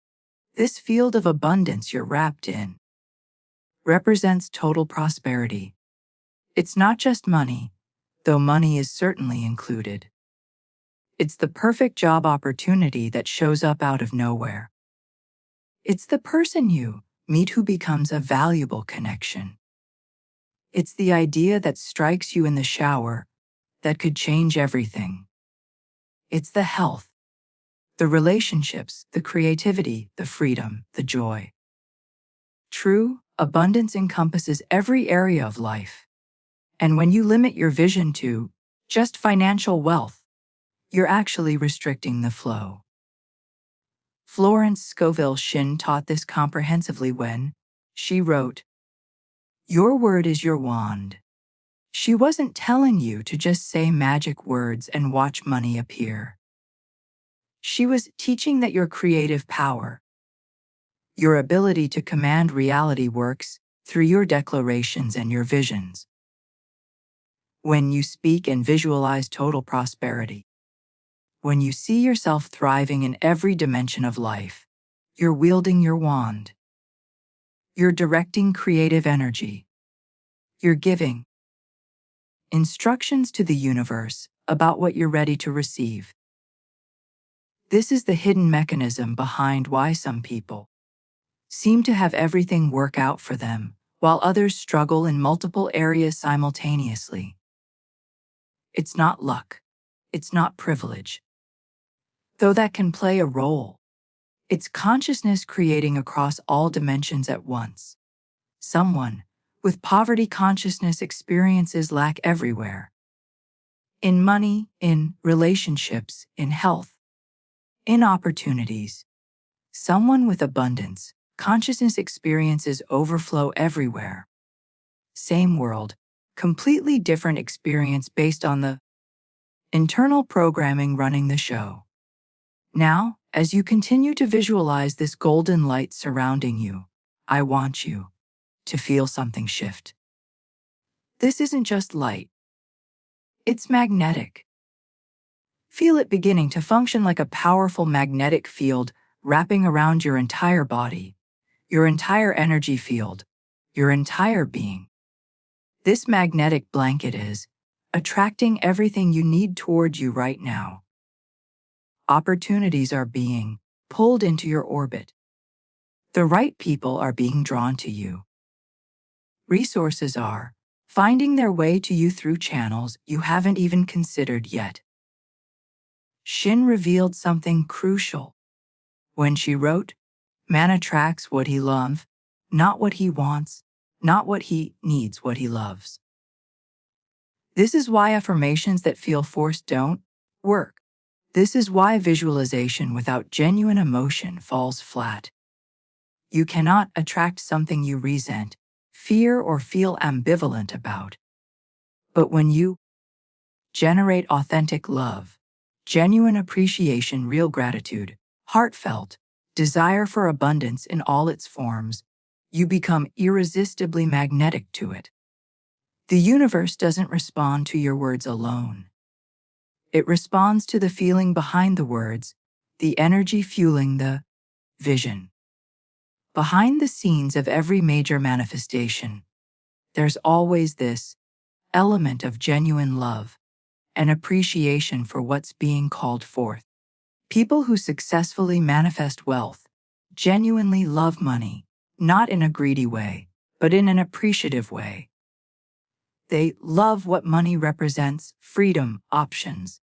this field of abundance you're wrapped in, represents total prosperity. It's not just money, though money is certainly included. It's the perfect job opportunity that shows up out of nowhere. It's the person you meet who becomes a valuable connection. It's the idea that strikes you in the shower that could change everything. It's the health, the relationships, the creativity, the freedom, the joy. True abundance encompasses every area of life. And when you limit your vision to just financial wealth, you're actually restricting the flow. Florence Scovel Shinn taught this comprehensively when she wrote, "Your word is your wand." She wasn't telling you to just say magic words and watch money appear. She was teaching that your creative power, your ability to command reality, works through your declarations and your visions. When you speak and visualize total prosperity, when you see yourself thriving in every dimension of life, you're wielding your wand. You're directing creative energy. You're giving instructions to the universe about what you're ready to receive. This is the hidden mechanism behind why some people seem to have everything work out for them, while others struggle in multiple areas simultaneously. It's not luck. It's not privilege, though that can play a role. It's consciousness creating across all dimensions at once. Someone with poverty consciousness experiences lack everywhere. In money, in relationships, in health, in opportunities. Someone with abundance consciousness experiences overflow everywhere. Same world, completely different experience based on the internal programming running the show. Now, as you continue to visualize this golden light surrounding you, I want you to feel something shift. This isn't just light. It's magnetic. Feel it beginning to function like a powerful magnetic field wrapping around your entire body, your entire energy field, your entire being. This magnetic blanket is attracting everything you need toward you right now. Opportunities are being pulled into your orbit. The right people are being drawn to you. Resources are finding their way to you through channels you haven't even considered yet. Shinn revealed something crucial when she wrote, "Man attracts what he loves, not what he wants, not what he needs, what he loves." This is why affirmations that feel forced don't work. This is why visualization without genuine emotion falls flat. You cannot attract something you resent, fear, or feel ambivalent about. But when you generate authentic love, genuine appreciation, real gratitude, heartfelt desire for abundance in all its forms, you become irresistibly magnetic to it. The universe doesn't respond to your words alone. It responds to the feeling behind the words, the energy fueling the vision. Behind the scenes of every major manifestation, there's always this element of genuine love and appreciation for what's being called forth. People who successfully manifest wealth genuinely love money, not in a greedy way, but in an appreciative way. They love what money represents: freedom, options,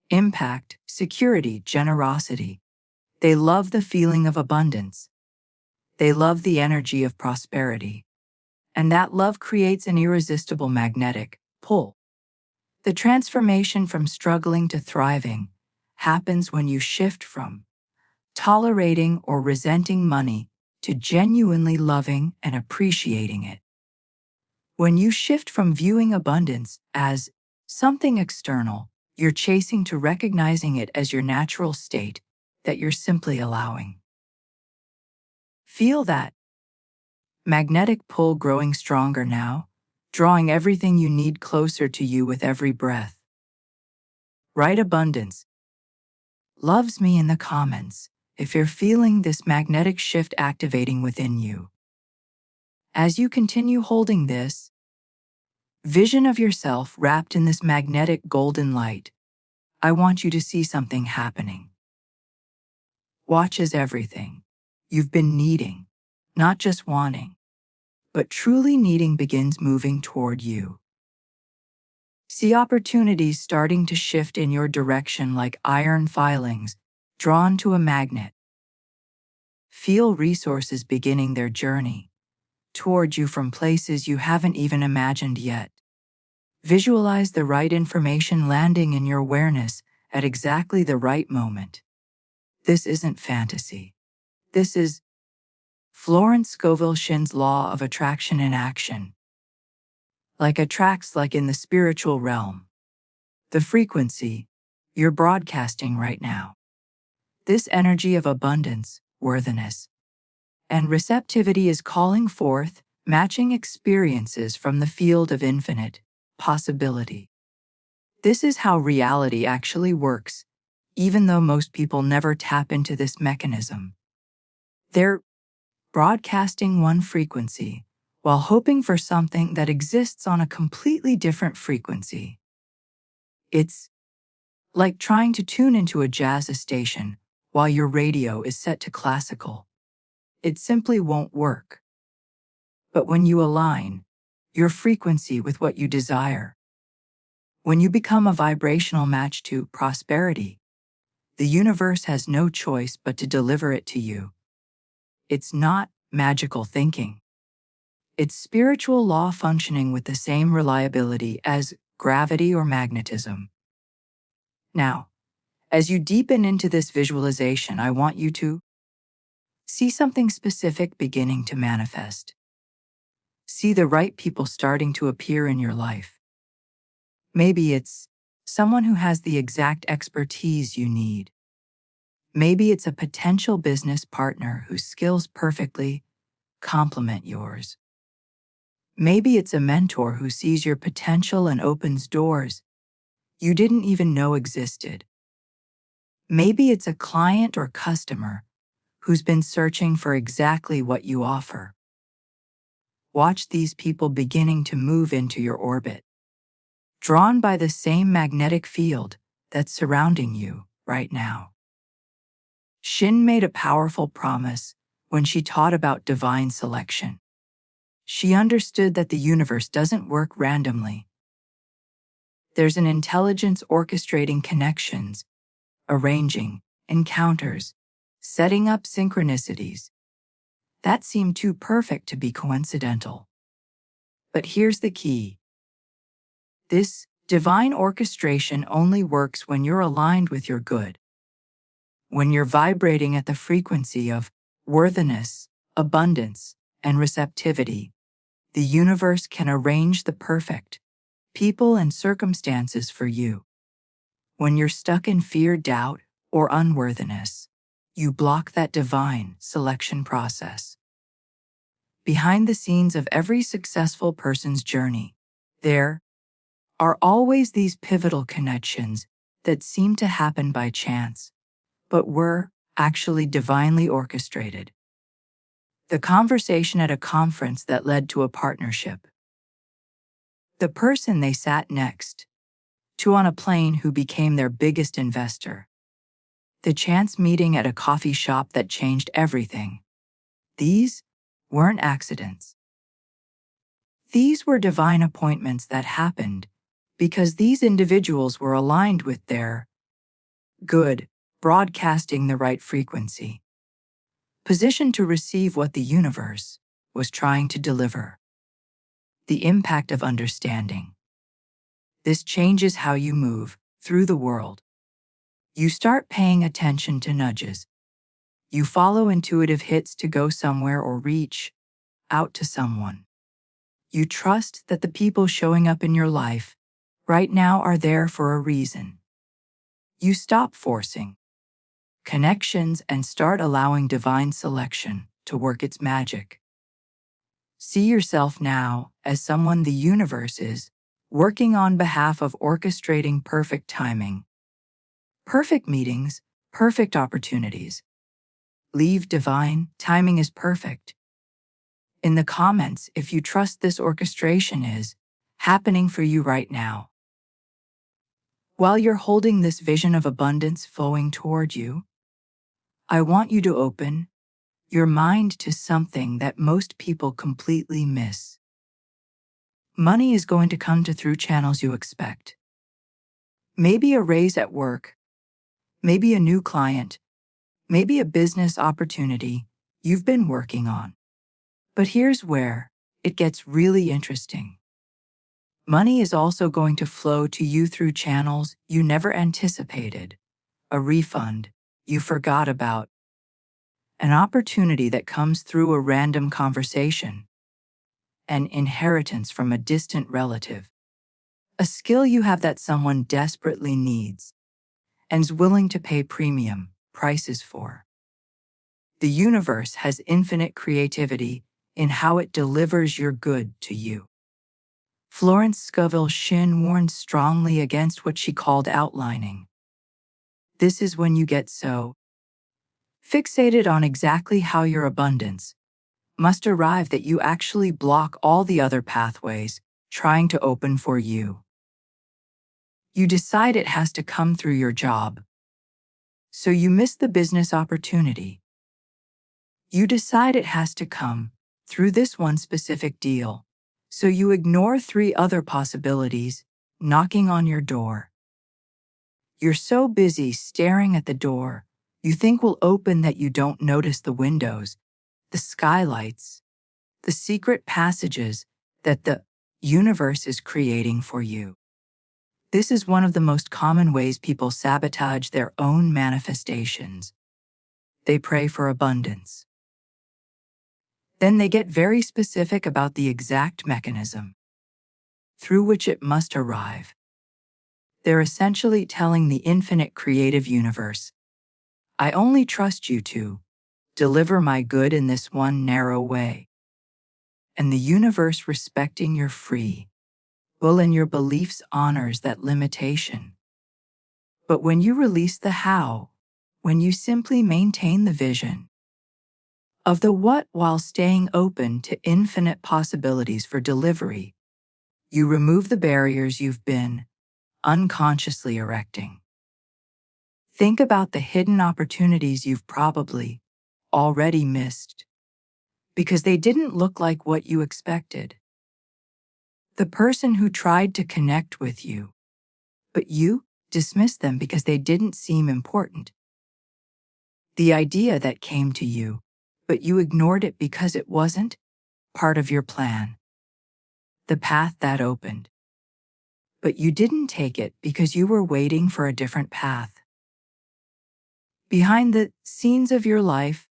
impact, security, generosity. They love the feeling of abundance. They love the energy of prosperity. And that love creates an irresistible magnetic pull. The transformation from struggling to thriving happens when you shift from tolerating or resenting money to genuinely loving and appreciating it. When you shift from viewing abundance as something external you're chasing to recognizing it as your natural state that you're simply allowing. Feel that magnetic pull growing stronger now, drawing everything you need closer to you with every breath. Write abundance loves me in the comments if you're feeling this magnetic shift activating within you. As you continue holding this vision of yourself wrapped in this magnetic golden light. I want you to see something happening. Watch as everything you've been needing, not just wanting, but truly needing begins moving toward you. See opportunities starting to shift in your direction like iron filings drawn to a magnet. Feel resources beginning their journey toward you from places you haven't even imagined yet. Visualize the right information landing in your awareness at exactly the right moment. This isn't fantasy. This is Florence Scovel Shinn's law of attraction in action. Like attracts like in the spiritual realm. The frequency you're broadcasting right now. This energy of abundance, worthiness, and receptivity is calling forth matching experiences from the field of infinite possibility. This is how reality actually works, even though most people never tap into this mechanism. They're broadcasting one frequency while hoping for something that exists on a completely different frequency. It's like trying to tune into a jazz station while your radio is set to classical. It simply won't work. But when you align your frequency with what you desire, when you become a vibrational match to prosperity, the universe has no choice but to deliver it to you. It's not magical thinking. It's spiritual law functioning with the same reliability as gravity or magnetism. Now, as you deepen into this visualization, I want you to see something specific beginning to manifest. See the right people starting to appear in your life. Maybe it's someone who has the exact expertise you need. Maybe it's a potential business partner whose skills perfectly complement yours. Maybe it's a mentor who sees your potential and opens doors you didn't even know existed. Maybe it's a client or customer who's been searching for exactly what you offer. Watch these people beginning to move into your orbit, drawn by the same magnetic field that's surrounding you right now. Shinn made a powerful promise when she taught about divine selection. She understood that the universe doesn't work randomly. There's an intelligence orchestrating connections, arranging encounters, setting up synchronicities. That seemed too perfect to be coincidental. But here's the key. This divine orchestration only works when you're aligned with your good. When you're vibrating at the frequency of worthiness, abundance, and receptivity, the universe can arrange the perfect people and circumstances for you. When you're stuck in fear, doubt, or unworthiness, you block that divine selection process. Behind the scenes of every successful person's journey, there are always these pivotal connections that seem to happen by chance, but were actually divinely orchestrated. The conversation at a conference that led to a partnership. The person they sat next to on a plane who became their biggest investor. The chance meeting at a coffee shop that changed everything. These weren't accidents. These were divine appointments that happened because these individuals were aligned with their good, broadcasting the right frequency, positioned to receive what the universe was trying to deliver. The impact of understanding. This changes how you move through the world. You start paying attention to nudges. You follow intuitive hits to go somewhere or reach out to someone. You trust that the people showing up in your life right now are there for a reason. You stop forcing connections and start allowing divine selection to work its magic. See yourself now as someone the universe is working on behalf of, orchestrating perfect timing. Perfect meetings, perfect opportunities. Leave divine timing is perfect. In the comments, if you trust this orchestration is happening for you right now. While you're holding this vision of abundance flowing toward you, I want you to open your mind to something that most people completely miss. Money is going to come through channels you expect. Maybe a raise at work, maybe a new client, maybe a business opportunity you've been working on. But here's where it gets really interesting. Money is also going to flow to you through channels you never anticipated. A refund you forgot about, an opportunity that comes through a random conversation, an inheritance from a distant relative, a skill you have that someone desperately needs and is willing to pay premium prices for. The universe has infinite creativity in how it delivers your good to you. Florence Scovel Shinn warned strongly against what she called outlining. This is when you get so fixated on exactly how your abundance must arrive that you actually block all the other pathways trying to open for you. You decide it has to come through your job, so you miss the business opportunity. You decide it has to come through this one specific deal, so you ignore 3 other possibilities knocking on your door. You're so busy staring at the door you think will open that you don't notice the windows, the skylights, the secret passages that the universe is creating for you. This is one of the most common ways people sabotage their own manifestations. They pray for abundance. Then they get very specific about the exact mechanism through which it must arrive. They're essentially telling the infinite creative universe, I only trust you to deliver my good in this one narrow way. And the universe, respecting your free will and your beliefs, honors that limitation. But when you release the how, when you simply maintain the vision of the what while staying open to infinite possibilities for delivery, you remove the barriers you've been unconsciously erecting. Think about the hidden opportunities you've probably already missed because they didn't look like what you expected. The person who tried to connect with you, but you dismissed them because they didn't seem important. The idea that came to you, but you ignored it because it wasn't part of your plan. The path that opened, but you didn't take it because you were waiting for a different path. Behind the scenes of your life,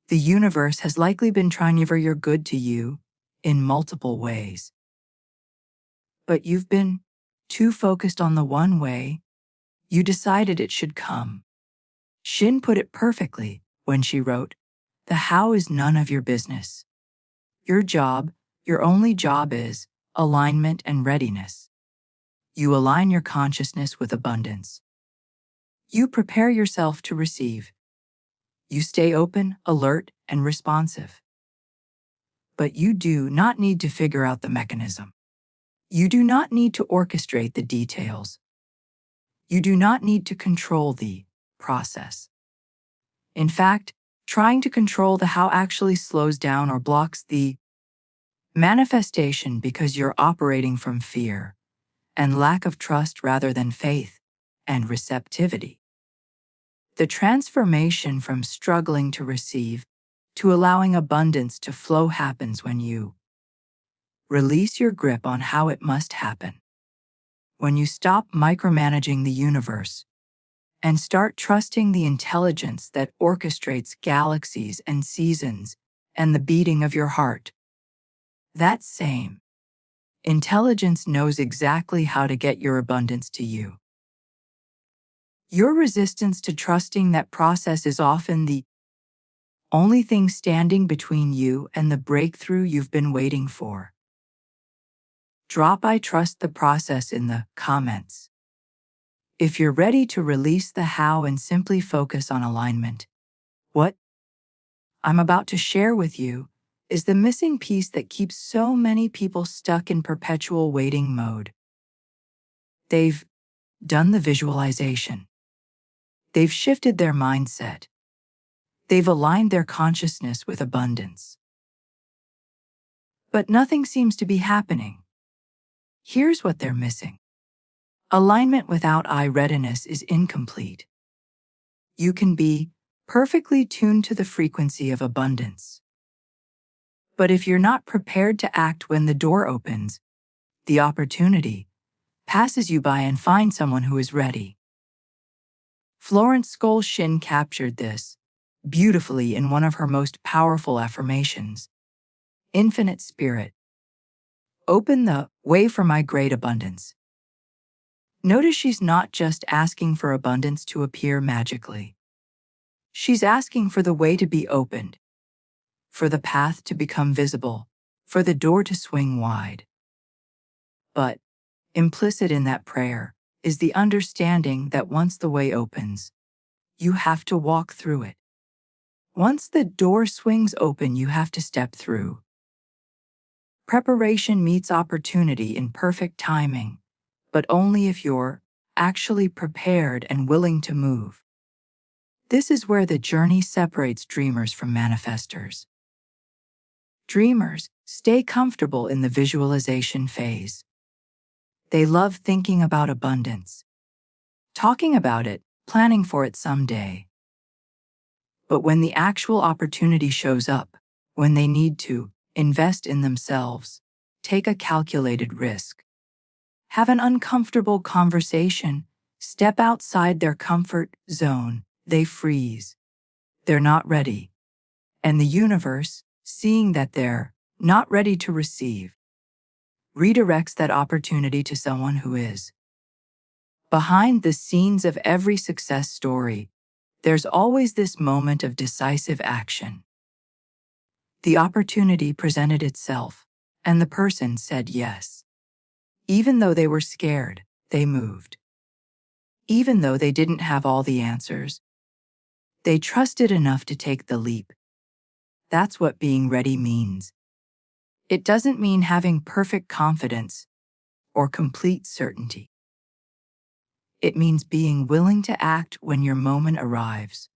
the universe has likely been trying to deliver your good to you in multiple ways. But you've been too focused on the one way you decided it should come. Shinn put it perfectly when she wrote, "The how is none of your business. Your job, your only job is alignment and readiness. You align your consciousness with abundance. You prepare yourself to receive. You stay open, alert, and responsive. But you do not need to figure out the mechanism. You do not need to orchestrate the details. You do not need to control the process. In fact, trying to control the how actually slows down or blocks the manifestation because you're operating from fear and lack of trust rather than faith and receptivity. The transformation from struggling to receive to allowing abundance to flow happens when you release your grip on how it must happen. When you stop micromanaging the universe and start trusting the intelligence that orchestrates galaxies and seasons and the beating of your heart. That same intelligence knows exactly how to get your abundance to you. Your resistance to trusting that process is often the only thing standing between you and the breakthrough you've been waiting for. Drop "I trust the process" in the comments if you're ready to release the how and simply focus on alignment. What I'm about to share with you is the missing piece that keeps so many people stuck in perpetual waiting mode. They've done the visualization. They've shifted their mindset. They've aligned their consciousness with abundance. But nothing seems to be happening. Here's what they're missing. Alignment without eye readiness is incomplete. You can be perfectly tuned to the frequency of abundance. But if you're not prepared to act when the door opens, the opportunity passes you by and find someone who is ready. Florence Scovel Shinn captured this beautifully in one of her most powerful affirmations. Infinite Spirit, open the way for my great abundance. Notice she's not just asking for abundance to appear magically. She's asking for the way to be opened, for the path to become visible, for the door to swing wide. But implicit in that prayer is the understanding that once the way opens, you have to walk through it. Once the door swings open, you have to step through. Preparation meets opportunity in perfect timing, but only if you're actually prepared and willing to move. This is where the journey separates dreamers from manifestors. Dreamers stay comfortable in the visualization phase. They love thinking about abundance, talking about it, planning for it someday. But when the actual opportunity shows up, when they need to invest in themselves, take a calculated risk, have an uncomfortable conversation, step outside their comfort zone, they freeze. They're not ready. And the universe, seeing that they're not ready to receive, redirects that opportunity to someone who is. Behind the scenes of every success story, there's always this moment of decisive action. The opportunity presented itself, and the person said yes. Even though they were scared, they moved. Even though they didn't have all the answers, they trusted enough to take the leap. That's what being ready means. It doesn't mean having perfect confidence or complete certainty. It means being willing to act when your moment arrives.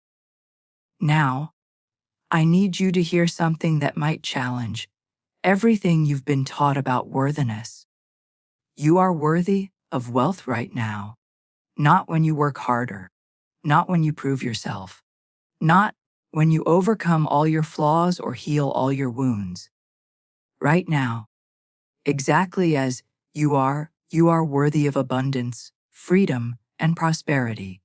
Now, I need you to hear something that might challenge everything you've been taught about worthiness. You are worthy of wealth right now, not when you work harder, not when you prove yourself, not when you overcome all your flaws or heal all your wounds. Right now, exactly as you are worthy of abundance, freedom, and prosperity.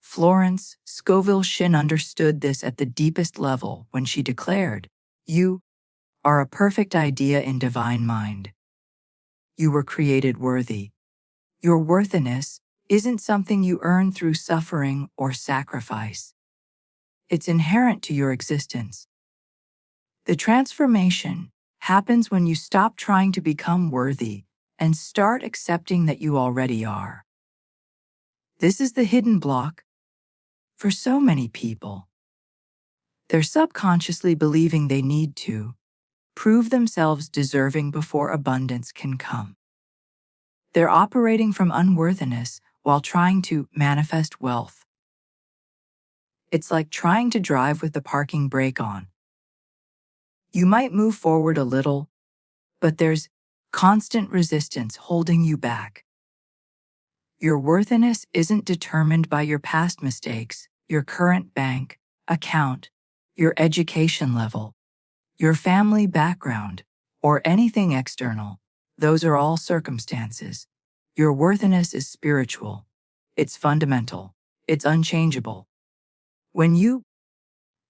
Florence Scovel Shinn understood this at the deepest level when she declared, "You are a perfect idea in divine mind. You were created worthy. Your worthiness isn't something you earn through suffering or sacrifice. It's inherent to your existence." The transformation happens when you stop trying to become worthy and start accepting that you already are. This is the hidden block for so many people. They're subconsciously believing they need to prove themselves deserving before abundance can come. They're operating from unworthiness while trying to manifest wealth. It's like trying to drive with the parking brake on. You might move forward a little, but there's constant resistance holding you back. Your worthiness isn't determined by your past mistakes, your current bank account, your education level, your family background, or anything external. Those are all circumstances. Your worthiness is spiritual. It's fundamental. It's unchangeable. When you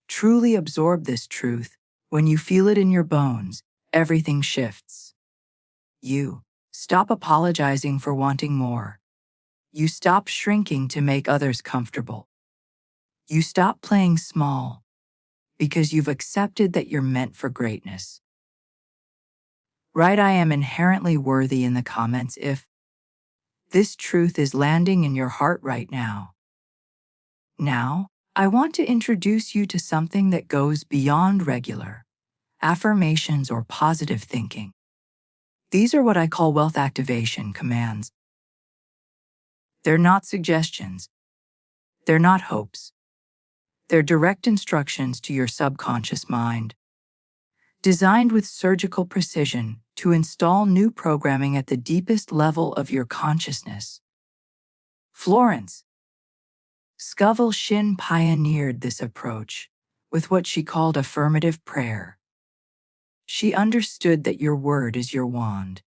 truly absorb this truth, when you feel it in your bones, everything shifts. You stop apologizing for wanting more. You stop shrinking to make others comfortable. You stop playing small because you've accepted that you're meant for greatness. Write "I am inherently worthy" in the comments if this truth is landing in your heart right now. Now, I want to introduce you to something that goes beyond regular affirmations, or positive thinking. These are what I call wealth activation commands. They're not suggestions. They're not hopes. They're direct instructions to your subconscious mind, designed with surgical precision to install new programming at the deepest level of your consciousness. Florence Scovel Shinn pioneered this approach with what she called affirmative prayer. She understood that your word is your wand,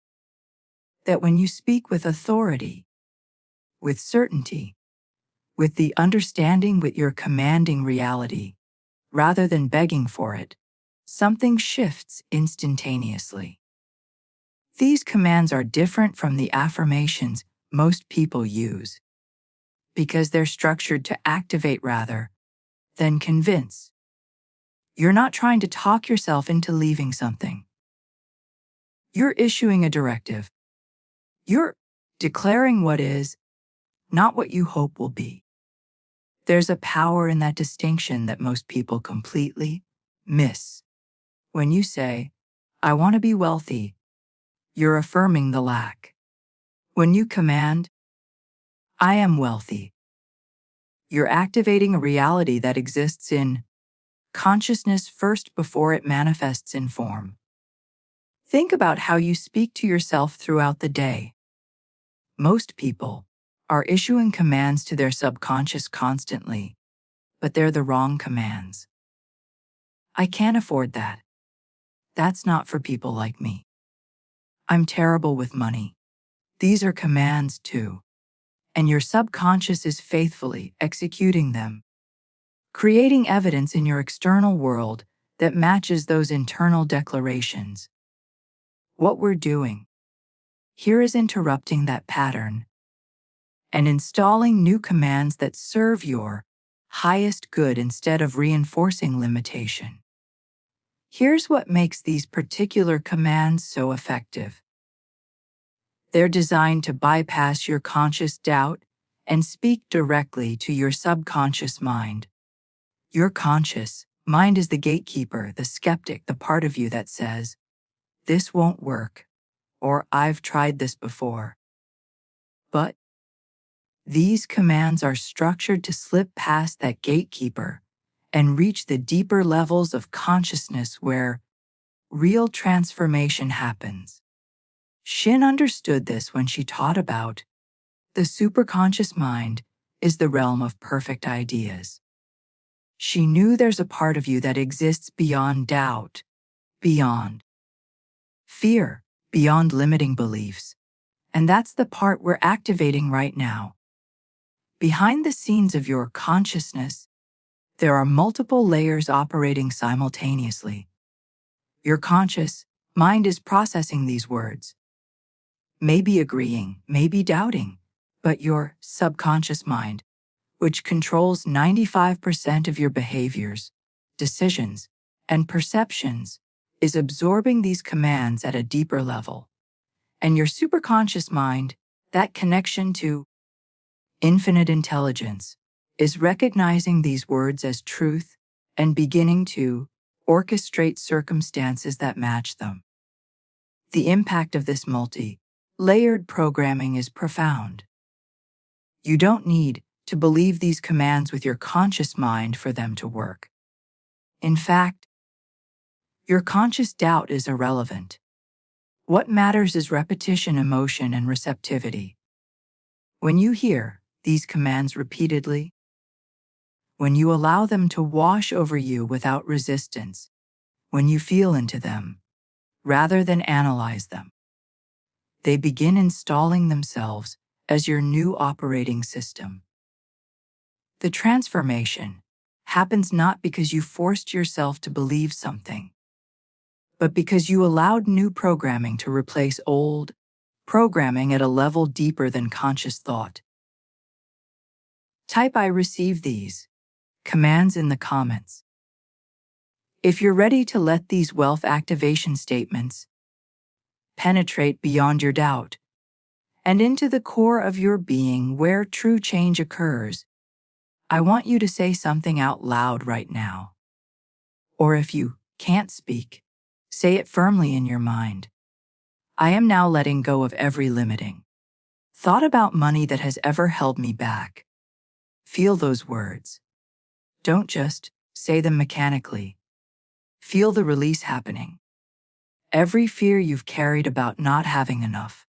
that when you speak with authority, with certainty, with the understanding that you're commanding reality, rather than begging for it, something shifts instantaneously. These commands are different from the affirmations most people use because they're structured to activate rather than convince. You're not trying to talk yourself into leaving something. You're issuing a directive. You're declaring what is, not what you hope will be. There's a power in that distinction that most people completely miss. When you say, I want to be wealthy, you're affirming the lack. When you command, I am wealthy, you're activating a reality that exists in consciousness first before it manifests in form. Think about how you speak to yourself throughout the day. Most people are issuing commands to their subconscious constantly, but they're the wrong commands. I can't afford that. That's not for people like me. I'm terrible with money. These are commands too, and your subconscious is faithfully executing them, creating evidence in your external world that matches those internal declarations. What we're doing here is interrupting that pattern and installing new commands that serve your highest good instead of reinforcing limitation. Here's what makes these particular commands so effective. They're designed to bypass your conscious doubt and speak directly to your subconscious mind. Your conscious mind is the gatekeeper, the skeptic, the part of you that says, this won't work, or I've tried this before. But these commands are structured to slip past that gatekeeper and reach the deeper levels of consciousness where real transformation happens. Shinn understood this when she taught about the superconscious mind is the realm of perfect ideas. She knew there's a part of you that exists beyond doubt, beyond fear, beyond limiting beliefs, and that's the part we're activating right now. Behind the scenes of your consciousness, there are multiple layers operating simultaneously. Your conscious mind is processing these words, maybe agreeing, maybe doubting, but your subconscious mind, which controls 95% of your behaviors, decisions, and perceptions, is absorbing these commands at a deeper level. And your superconscious mind, that connection to infinite intelligence, is recognizing these words as truth and beginning to orchestrate circumstances that match them. The impact of this multi-layered programming is profound. You don't need to believe these commands with your conscious mind for them to work. In fact, your conscious doubt is irrelevant. What matters is repetition, emotion, and receptivity. When you hear these commands repeatedly, when you allow them to wash over you without resistance, when you feel into them, rather than analyze them, they begin installing themselves as your new operating system. The transformation happens not because you forced yourself to believe something, but because you allowed new programming to replace old programming at a level deeper than conscious thought. Type I receive these commands in the comments. If you're ready to let these wealth activation statements penetrate beyond your doubt and into the core of your being where true change occurs, I want you to say something out loud right now. Or if you can't speak, Say it firmly in your mind. I am now letting go of every limiting thought about money that has ever held me back. Feel those words. Don't just say them mechanically. Feel the release happening. Every fear you've carried about not having enough.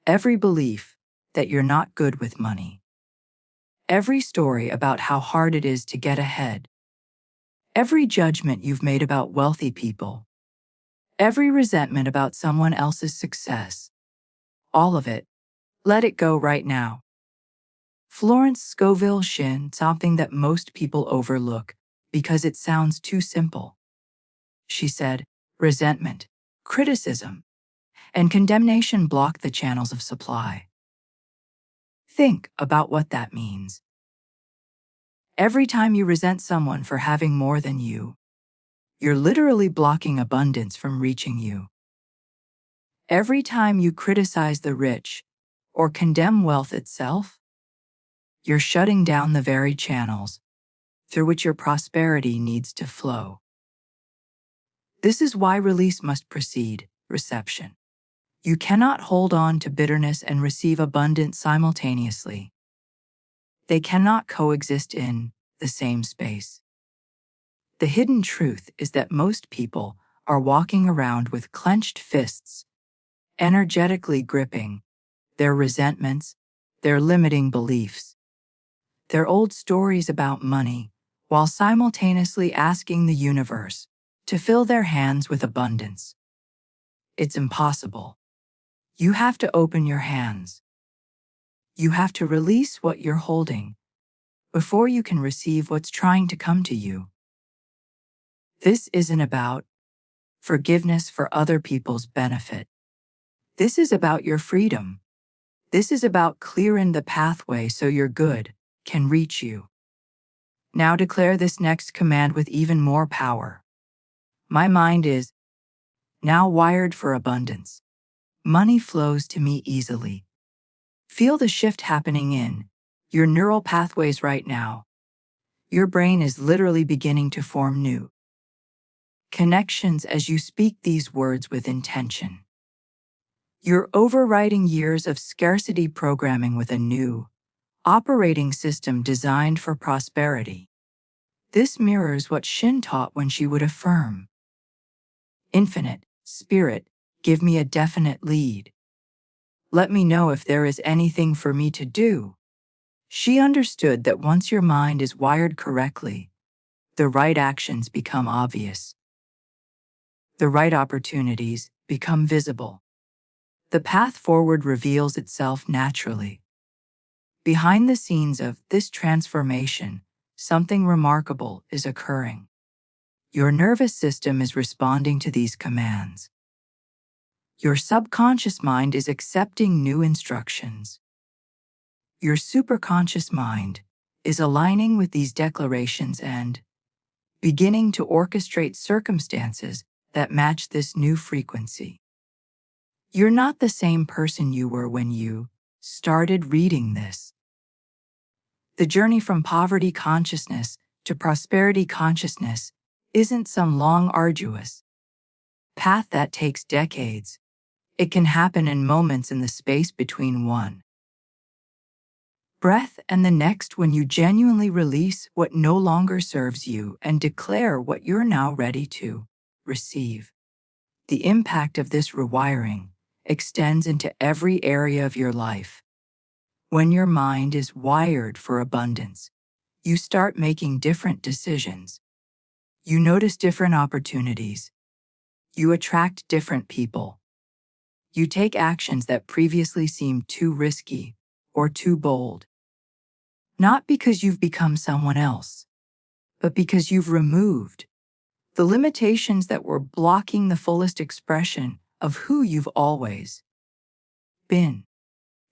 Every belief that you're not good with money. Every story about how hard it is to get ahead. Every judgment you've made about wealthy people. Every resentment about someone else's success. All of it. Let it go right now. Florence Scovel Shinn, something that most people overlook because it sounds too simple. She said, resentment, criticism, and condemnation block the channels of supply. Think about what that means. Every time you resent someone for having more than you, you're literally blocking abundance from reaching you. Every time you criticize the rich or condemn wealth itself, you're shutting down the very channels through which your prosperity needs to flow. This is why release must precede reception. You cannot hold on to bitterness and receive abundance simultaneously. They cannot coexist in the same space. The hidden truth is that most people are walking around with clenched fists, energetically gripping their resentments, their limiting beliefs, their old stories about money, while simultaneously asking the universe to fill their hands with abundance. It's impossible. You have to open your hands. You have to release what you're holding before you can receive what's trying to come to you. This isn't about forgiveness for other people's benefit. This is about your freedom. This is about clearing the pathway so your good can reach you. Now declare this next command with even more power. My mind is now wired for abundance. Money flows to me easily. Feel the shift happening in your neural pathways right now. Your brain is literally beginning to form new connections as you speak these words with intention. You're overriding years of scarcity programming with a new operating system designed for prosperity. This mirrors what Shinn taught when she would affirm, Infinite Spirit, give me a definite lead. Let me know if there is anything for me to do. She understood that once your mind is wired correctly, the right actions become obvious. The right opportunities become visible. The path forward reveals itself naturally. Behind the scenes of this transformation, something remarkable is occurring. Your nervous system is responding to these commands. Your subconscious mind is accepting new instructions. Your superconscious mind is aligning with these declarations and beginning to orchestrate circumstances that match this new frequency. You're not the same person you were when you started reading this. The journey from poverty consciousness to prosperity consciousness isn't some long, arduous path that takes decades. It can happen in moments in the space between one breath and the next when you genuinely release what no longer serves you and declare what you're now ready to receive. The impact of this rewiring extends into every area of your life. When your mind is wired for abundance, you start making different decisions. You notice different opportunities. You attract different people. You take actions that previously seemed too risky or too bold. Not because you've become someone else, but because you've removed the limitations that were blocking the fullest expression of who you've always been.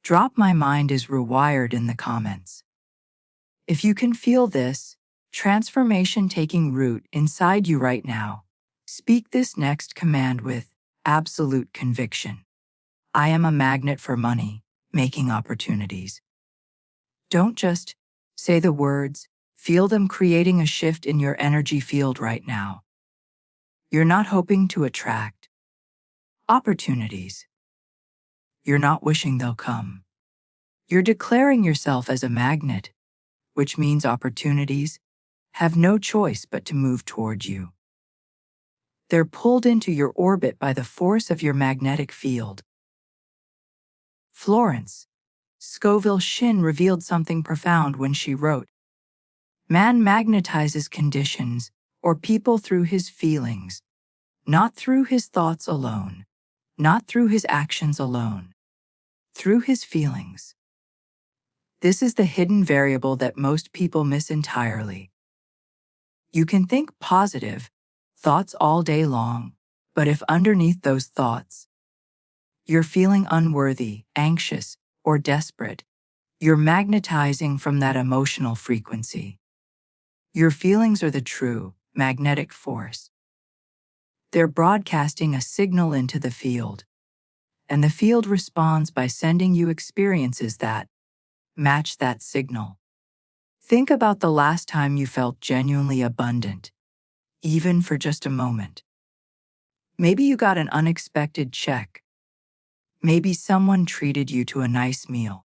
Drop My Mind is rewired in the comments. If you can feel this transformation taking root inside you right now, speak this next command with absolute conviction. I am a magnet for money, making opportunities. Don't just say the words, feel them creating a shift in your energy field right now. You're not hoping to attract opportunities. You're not wishing they'll come. You're declaring yourself as a magnet, which means opportunities have no choice but to move toward you. They're pulled into your orbit by the force of your magnetic field. Florence Scovel Shinn revealed something profound when she wrote, "Man magnetizes conditions or people through his feelings, not through his thoughts alone, not through his actions alone, through his feelings." This is the hidden variable that most people miss entirely. You can think positive thoughts all day long, but if underneath those thoughts you're feeling unworthy, anxious, or desperate, you're magnetizing from that emotional frequency. Your feelings are the true magnetic force. They're broadcasting a signal into the field, and the field responds by sending you experiences that match that signal. Think about the last time you felt genuinely abundant, even for just a moment. Maybe you got an unexpected check. Maybe someone treated you to a nice meal.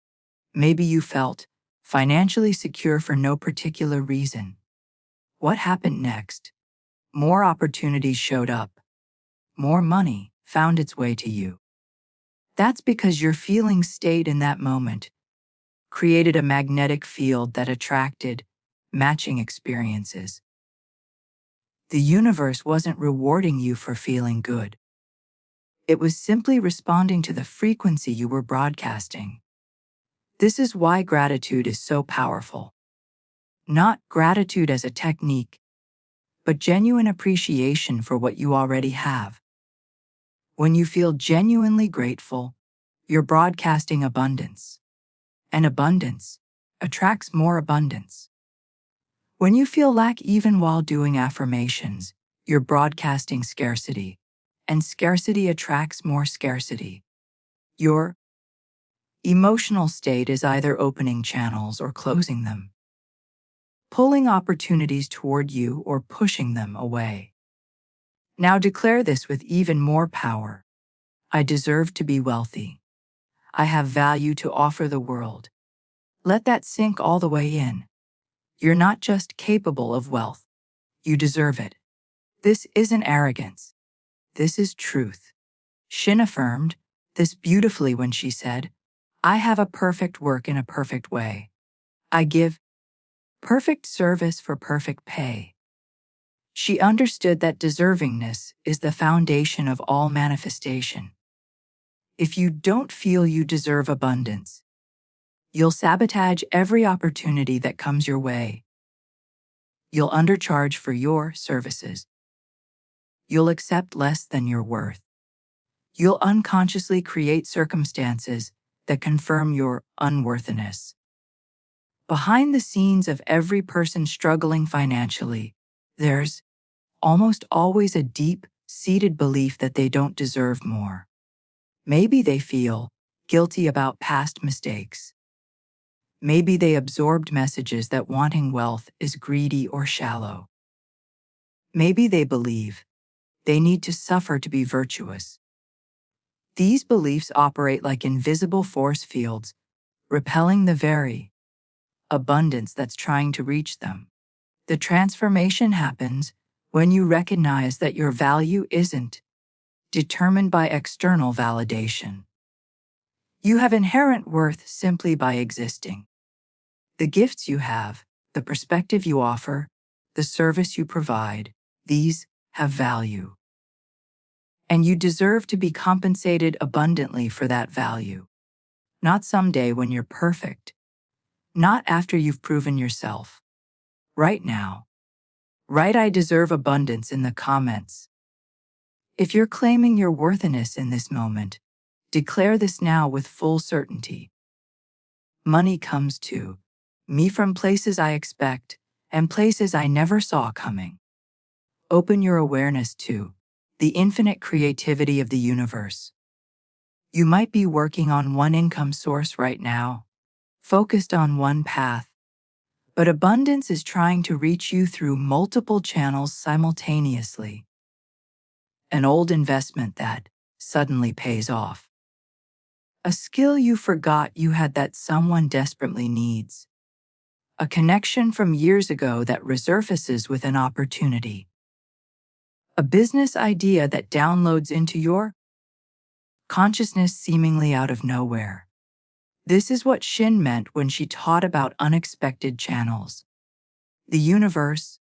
Maybe you felt financially secure for no particular reason. What happened next? More opportunities showed up. More money found its way to you. That's because your feelings stayed in that moment, created a magnetic field that attracted matching experiences. The universe wasn't rewarding you for feeling good. It was simply responding to the frequency you were broadcasting. This is why gratitude is so powerful. Not gratitude as a technique, but genuine appreciation for what you already have. When you feel genuinely grateful, you're broadcasting abundance. And abundance attracts more abundance. When you feel lack even while doing affirmations, you're broadcasting scarcity, and scarcity attracts more scarcity. Your emotional state is either opening channels or closing them, pulling opportunities toward you or pushing them away. Now declare this with even more power. I deserve to be wealthy. I have value to offer the world. Let that sink all the way in. You're not just capable of wealth. You deserve it. This isn't arrogance. This is truth. Shinn affirmed this beautifully when she said, "I have a perfect work in a perfect way. I give perfect service for perfect pay." She understood that deservingness is the foundation of all manifestation. If you don't feel you deserve abundance, you'll sabotage every opportunity that comes your way. You'll undercharge for your services. You'll accept less than your worth. You'll unconsciously create circumstances that confirm your unworthiness. Behind the scenes of every person struggling financially, there's almost always a deep-seated belief that they don't deserve more. Maybe they feel guilty about past mistakes. Maybe they absorbed messages that wanting wealth is greedy or shallow. Maybe they believe they need to suffer to be virtuous. These beliefs operate like invisible force fields, repelling the very abundance that's trying to reach them. The transformation happens when you recognize that your value isn't determined by external validation. You have inherent worth simply by existing. The gifts you have, the perspective you offer, the service you provide, these have value. And you deserve to be compensated abundantly for that value. Not someday when you're perfect. Not after you've proven yourself. Right now. Write "I deserve abundance" in the comments. If you're claiming your worthiness in this moment, declare this now with full certainty. Money comes to me from places I expect and places I never saw coming. Open your awareness to the infinite creativity of the universe. You might be working on one income source right now, focused on one path, but abundance is trying to reach you through multiple channels simultaneously. an old investment that suddenly pays off. A skill you forgot you had that someone desperately needs. A connection from years ago that resurfaces with an opportunity. A business idea that downloads into your consciousness seemingly out of nowhere. This is what Shinn meant when she taught about unexpected channels. The universe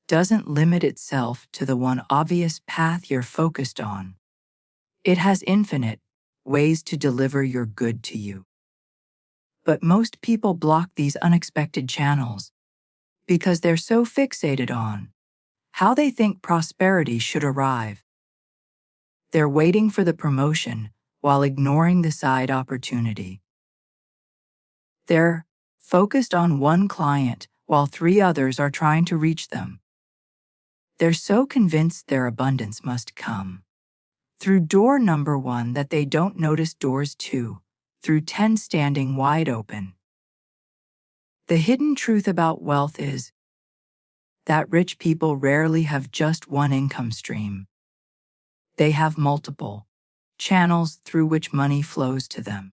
doesn't limit itself to the one obvious path you're focused on. It has infinite ways to deliver your good to you. But most people block these unexpected channels because they're so fixated on how they think prosperity should arrive. They're waiting for the promotion while ignoring the side opportunity. They're focused on one client while 3 others are trying to reach them. They're so convinced their abundance must come through door number 1 that they don't notice doors 2 through 10 standing wide open. The hidden truth about wealth is that rich people rarely have just one income stream. They have multiple channels through which money flows to them.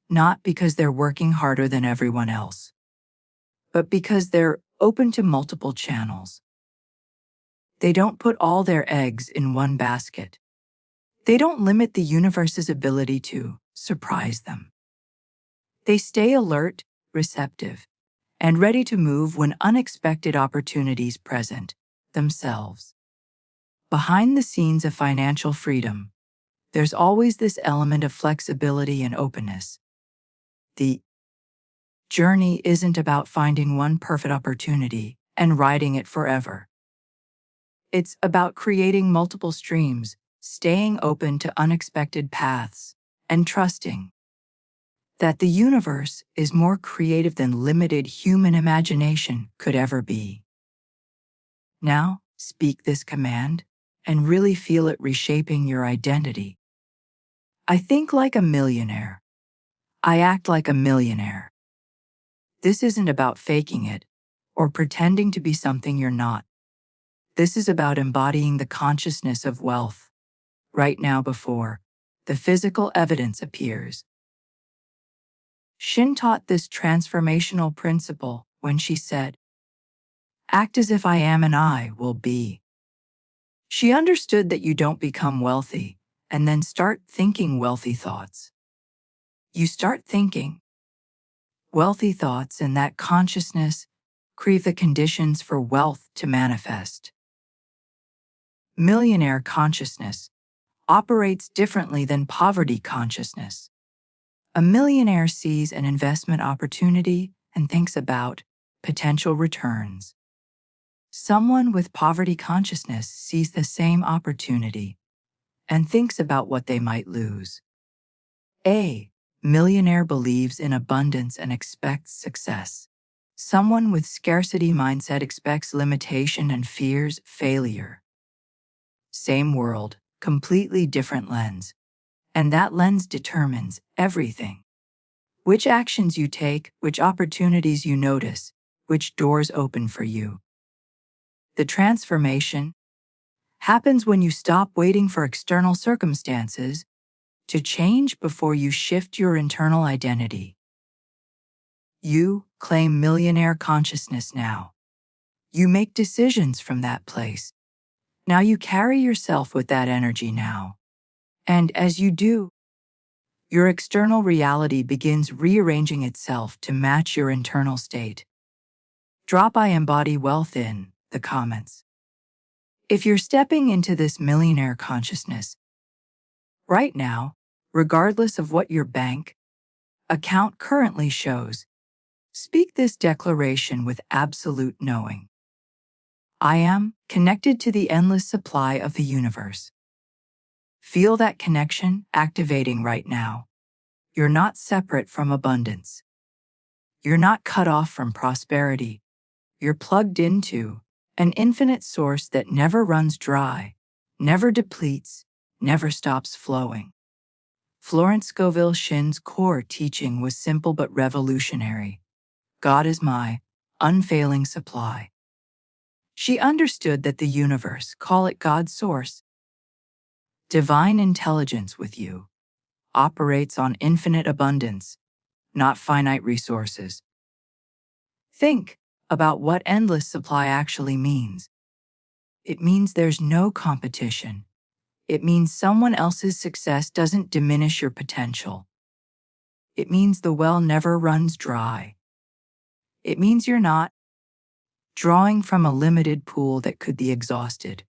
Not because they're working harder than everyone else, but because they're open to multiple channels. They don't put all their eggs in one basket. They don't limit the universe's ability to surprise them. They stay alert, receptive, and ready to move when unexpected opportunities present themselves. Behind the scenes of financial freedom, there's always this element of flexibility and openness. The journey isn't about finding one perfect opportunity and riding it forever. It's about creating multiple streams, staying open to unexpected paths, and trusting that the universe is more creative than limited human imagination could ever be. Now, speak this command and really feel it reshaping your identity. I think like a millionaire. I act like a millionaire. This isn't about faking it or pretending to be something you're not. This is about embodying the consciousness of wealth right now before the physical evidence appears. Shinn taught this transformational principle when she said, "Act as if I am and I will be." She understood that you don't become wealthy and then start thinking wealthy thoughts. You start thinking wealthy thoughts, and that consciousness create the conditions for wealth to manifest. Millionaire consciousness operates differently than poverty consciousness. A millionaire sees an investment opportunity and thinks about potential returns. Someone with poverty consciousness sees the same opportunity and thinks about what they might lose. A millionaire believes in abundance and expects success. Someone with scarcity mindset expects limitation and fears failure. Same world, completely different lens. And that lens determines everything. Which actions you take, which opportunities you notice, which doors open for you. The transformation happens when you stop waiting for external circumstances to change before you shift your internal identity. You claim millionaire consciousness now. You make decisions from that place. Now you carry yourself with that energy now. And as you do, your external reality begins rearranging itself to match your internal state. Drop "I embody wealth" in the comments if you're stepping into this millionaire consciousness right now, regardless of what your bank account currently shows. Speak this declaration with absolute knowing. I am connected to the endless supply of the universe. Feel that connection activating right now. You're not separate from abundance. You're not cut off from prosperity. You're plugged into an infinite source that never runs dry, never depletes, never stops flowing. Florence Scovel Shinn's core teaching was simple but revolutionary. God is my unfailing supply. She understood that the universe, call it God's source, divine intelligence with you, operates on infinite abundance, not finite resources. Think about what endless supply actually means. It means there's no competition. It means someone else's success doesn't diminish your potential. It means the well never runs dry. It means you're not drawing from a limited pool that could be exhausted.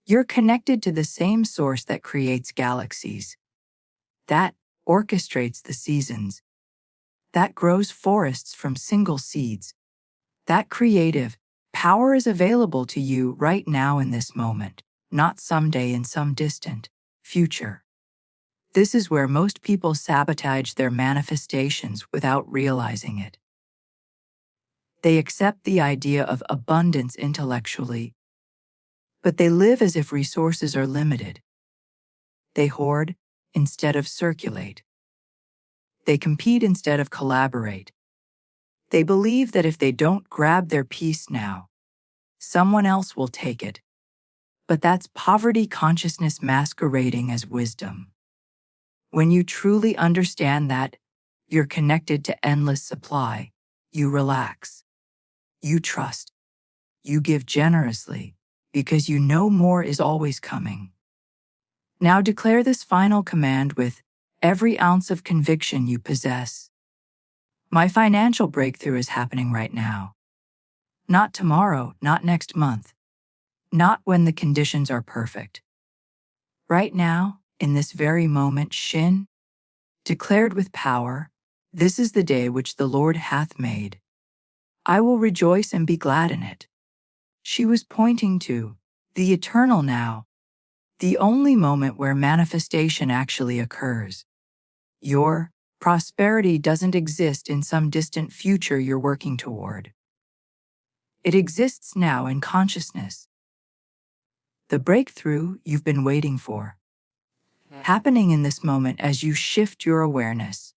You're connected to the same source that creates galaxies, that orchestrates the seasons, that grows forests from single seeds. That creative power is available to you right now in this moment, not someday in some distant future. This is where most people sabotage their manifestations without realizing it. They accept the idea of abundance intellectually, but they live as if resources are limited. They hoard instead of circulate. They compete instead of collaborate. They believe that if they don't grab their piece now, someone else will take it. But that's poverty consciousness masquerading as wisdom. When you truly understand that you're connected to endless supply, you relax. You trust. You give generously because you know more is always coming. Now declare this final command with every ounce of conviction you possess. My financial breakthrough is happening right now. Not tomorrow, not next month. Not when the conditions are perfect. Right now, in this very moment, Shinn declared with power, "This is the day which the Lord hath made. I will rejoice and be glad in it." She was pointing to the eternal now, the only moment where manifestation actually occurs. Your prosperity doesn't exist in some distant future you're working toward. It exists now in consciousness. The breakthrough you've been waiting for, happening in this moment as you shift your awareness,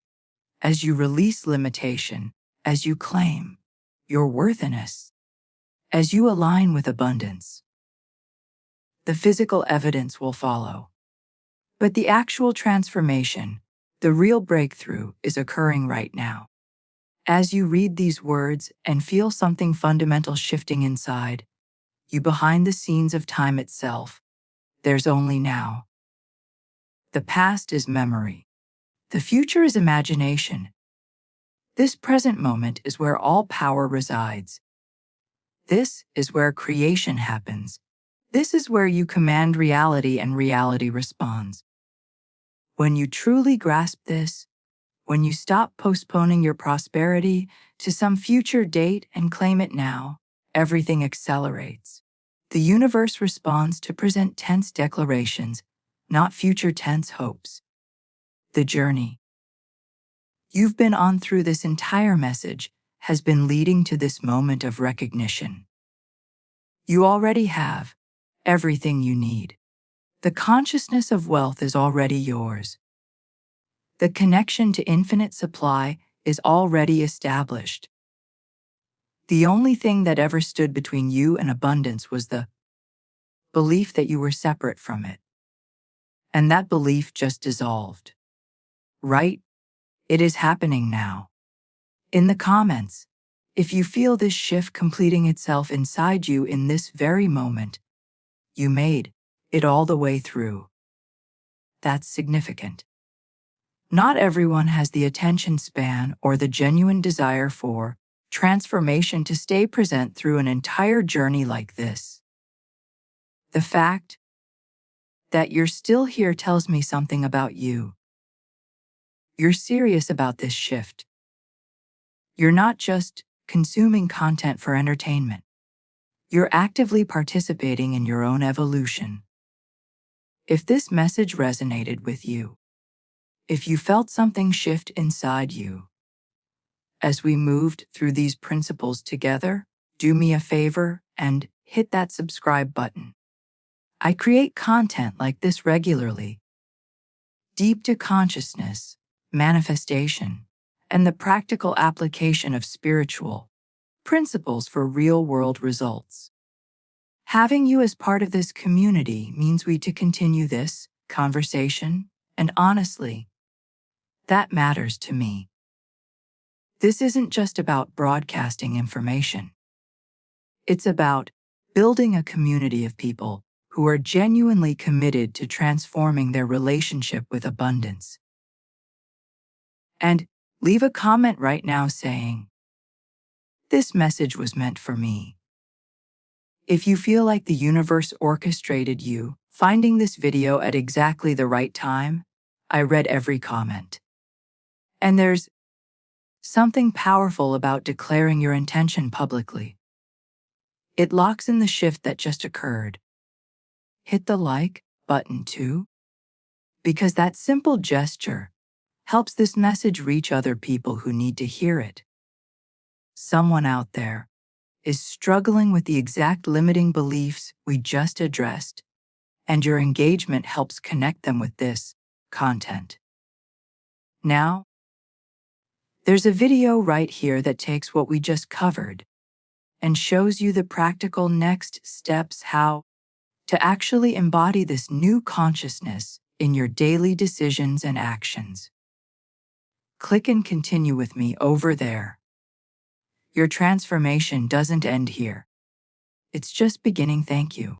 as you release limitation, as you claim your worthiness, as you align with abundance. The physical evidence will follow. But the actual transformation, the real breakthrough, is occurring right now. As you read these words and feel something fundamental shifting inside, you behind the scenes of time itself, there's only now. The past is memory. The future is imagination. This present moment is where all power resides. This is where creation happens. This is where you command reality and reality responds. When you truly grasp this, when you stop postponing your prosperity to some future date and claim it now, everything accelerates. The universe responds to present tense declarations, not future tense hopes. The journey you've been on through this entire message has been leading to this moment of recognition. You already have everything you need. The consciousness of wealth is already yours. The connection to infinite supply is already established. The only thing that ever stood between you and abundance was the belief that you were separate from it. And that belief just dissolved. Right? It is happening now. In the comments, if you feel this shift completing itself inside you in this very moment, you made it all the way through. That's significant. Not everyone has the attention span or the genuine desire for transformation to stay present through an entire journey like this. The fact that you're still here tells me something about you. You're serious about this shift. You're not just consuming content for entertainment. You're actively participating in your own evolution. If this message resonated with you, if you felt something shift inside you, as we moved through these principles together, do me a favor and hit that subscribe button. I create content like this regularly. Deep to consciousness, manifestation, and the practical application of spiritual principles for real-world results. Having you as part of this community means we to continue this conversation, and honestly, that matters to me. This isn't just about broadcasting information. It's about building a community of people who are genuinely committed to transforming their relationship with abundance. And leave a comment right now saying, "This message was meant for me." If you feel like the universe orchestrated you finding this video at exactly the right time, I read every comment. And there's something powerful about declaring your intention publicly. It locks in the shift that just occurred. Hit the like button too, because that simple gesture helps this message reach other people who need to hear it. Someone out there is struggling with the exact limiting beliefs we just addressed, and your engagement helps connect them with this content. Now, there's a video right here that takes what we just covered and shows you the practical next steps how to actually embody this new consciousness in your daily decisions and actions. Click and continue with me over there. Your transformation doesn't end here. It's just beginning. Thank you.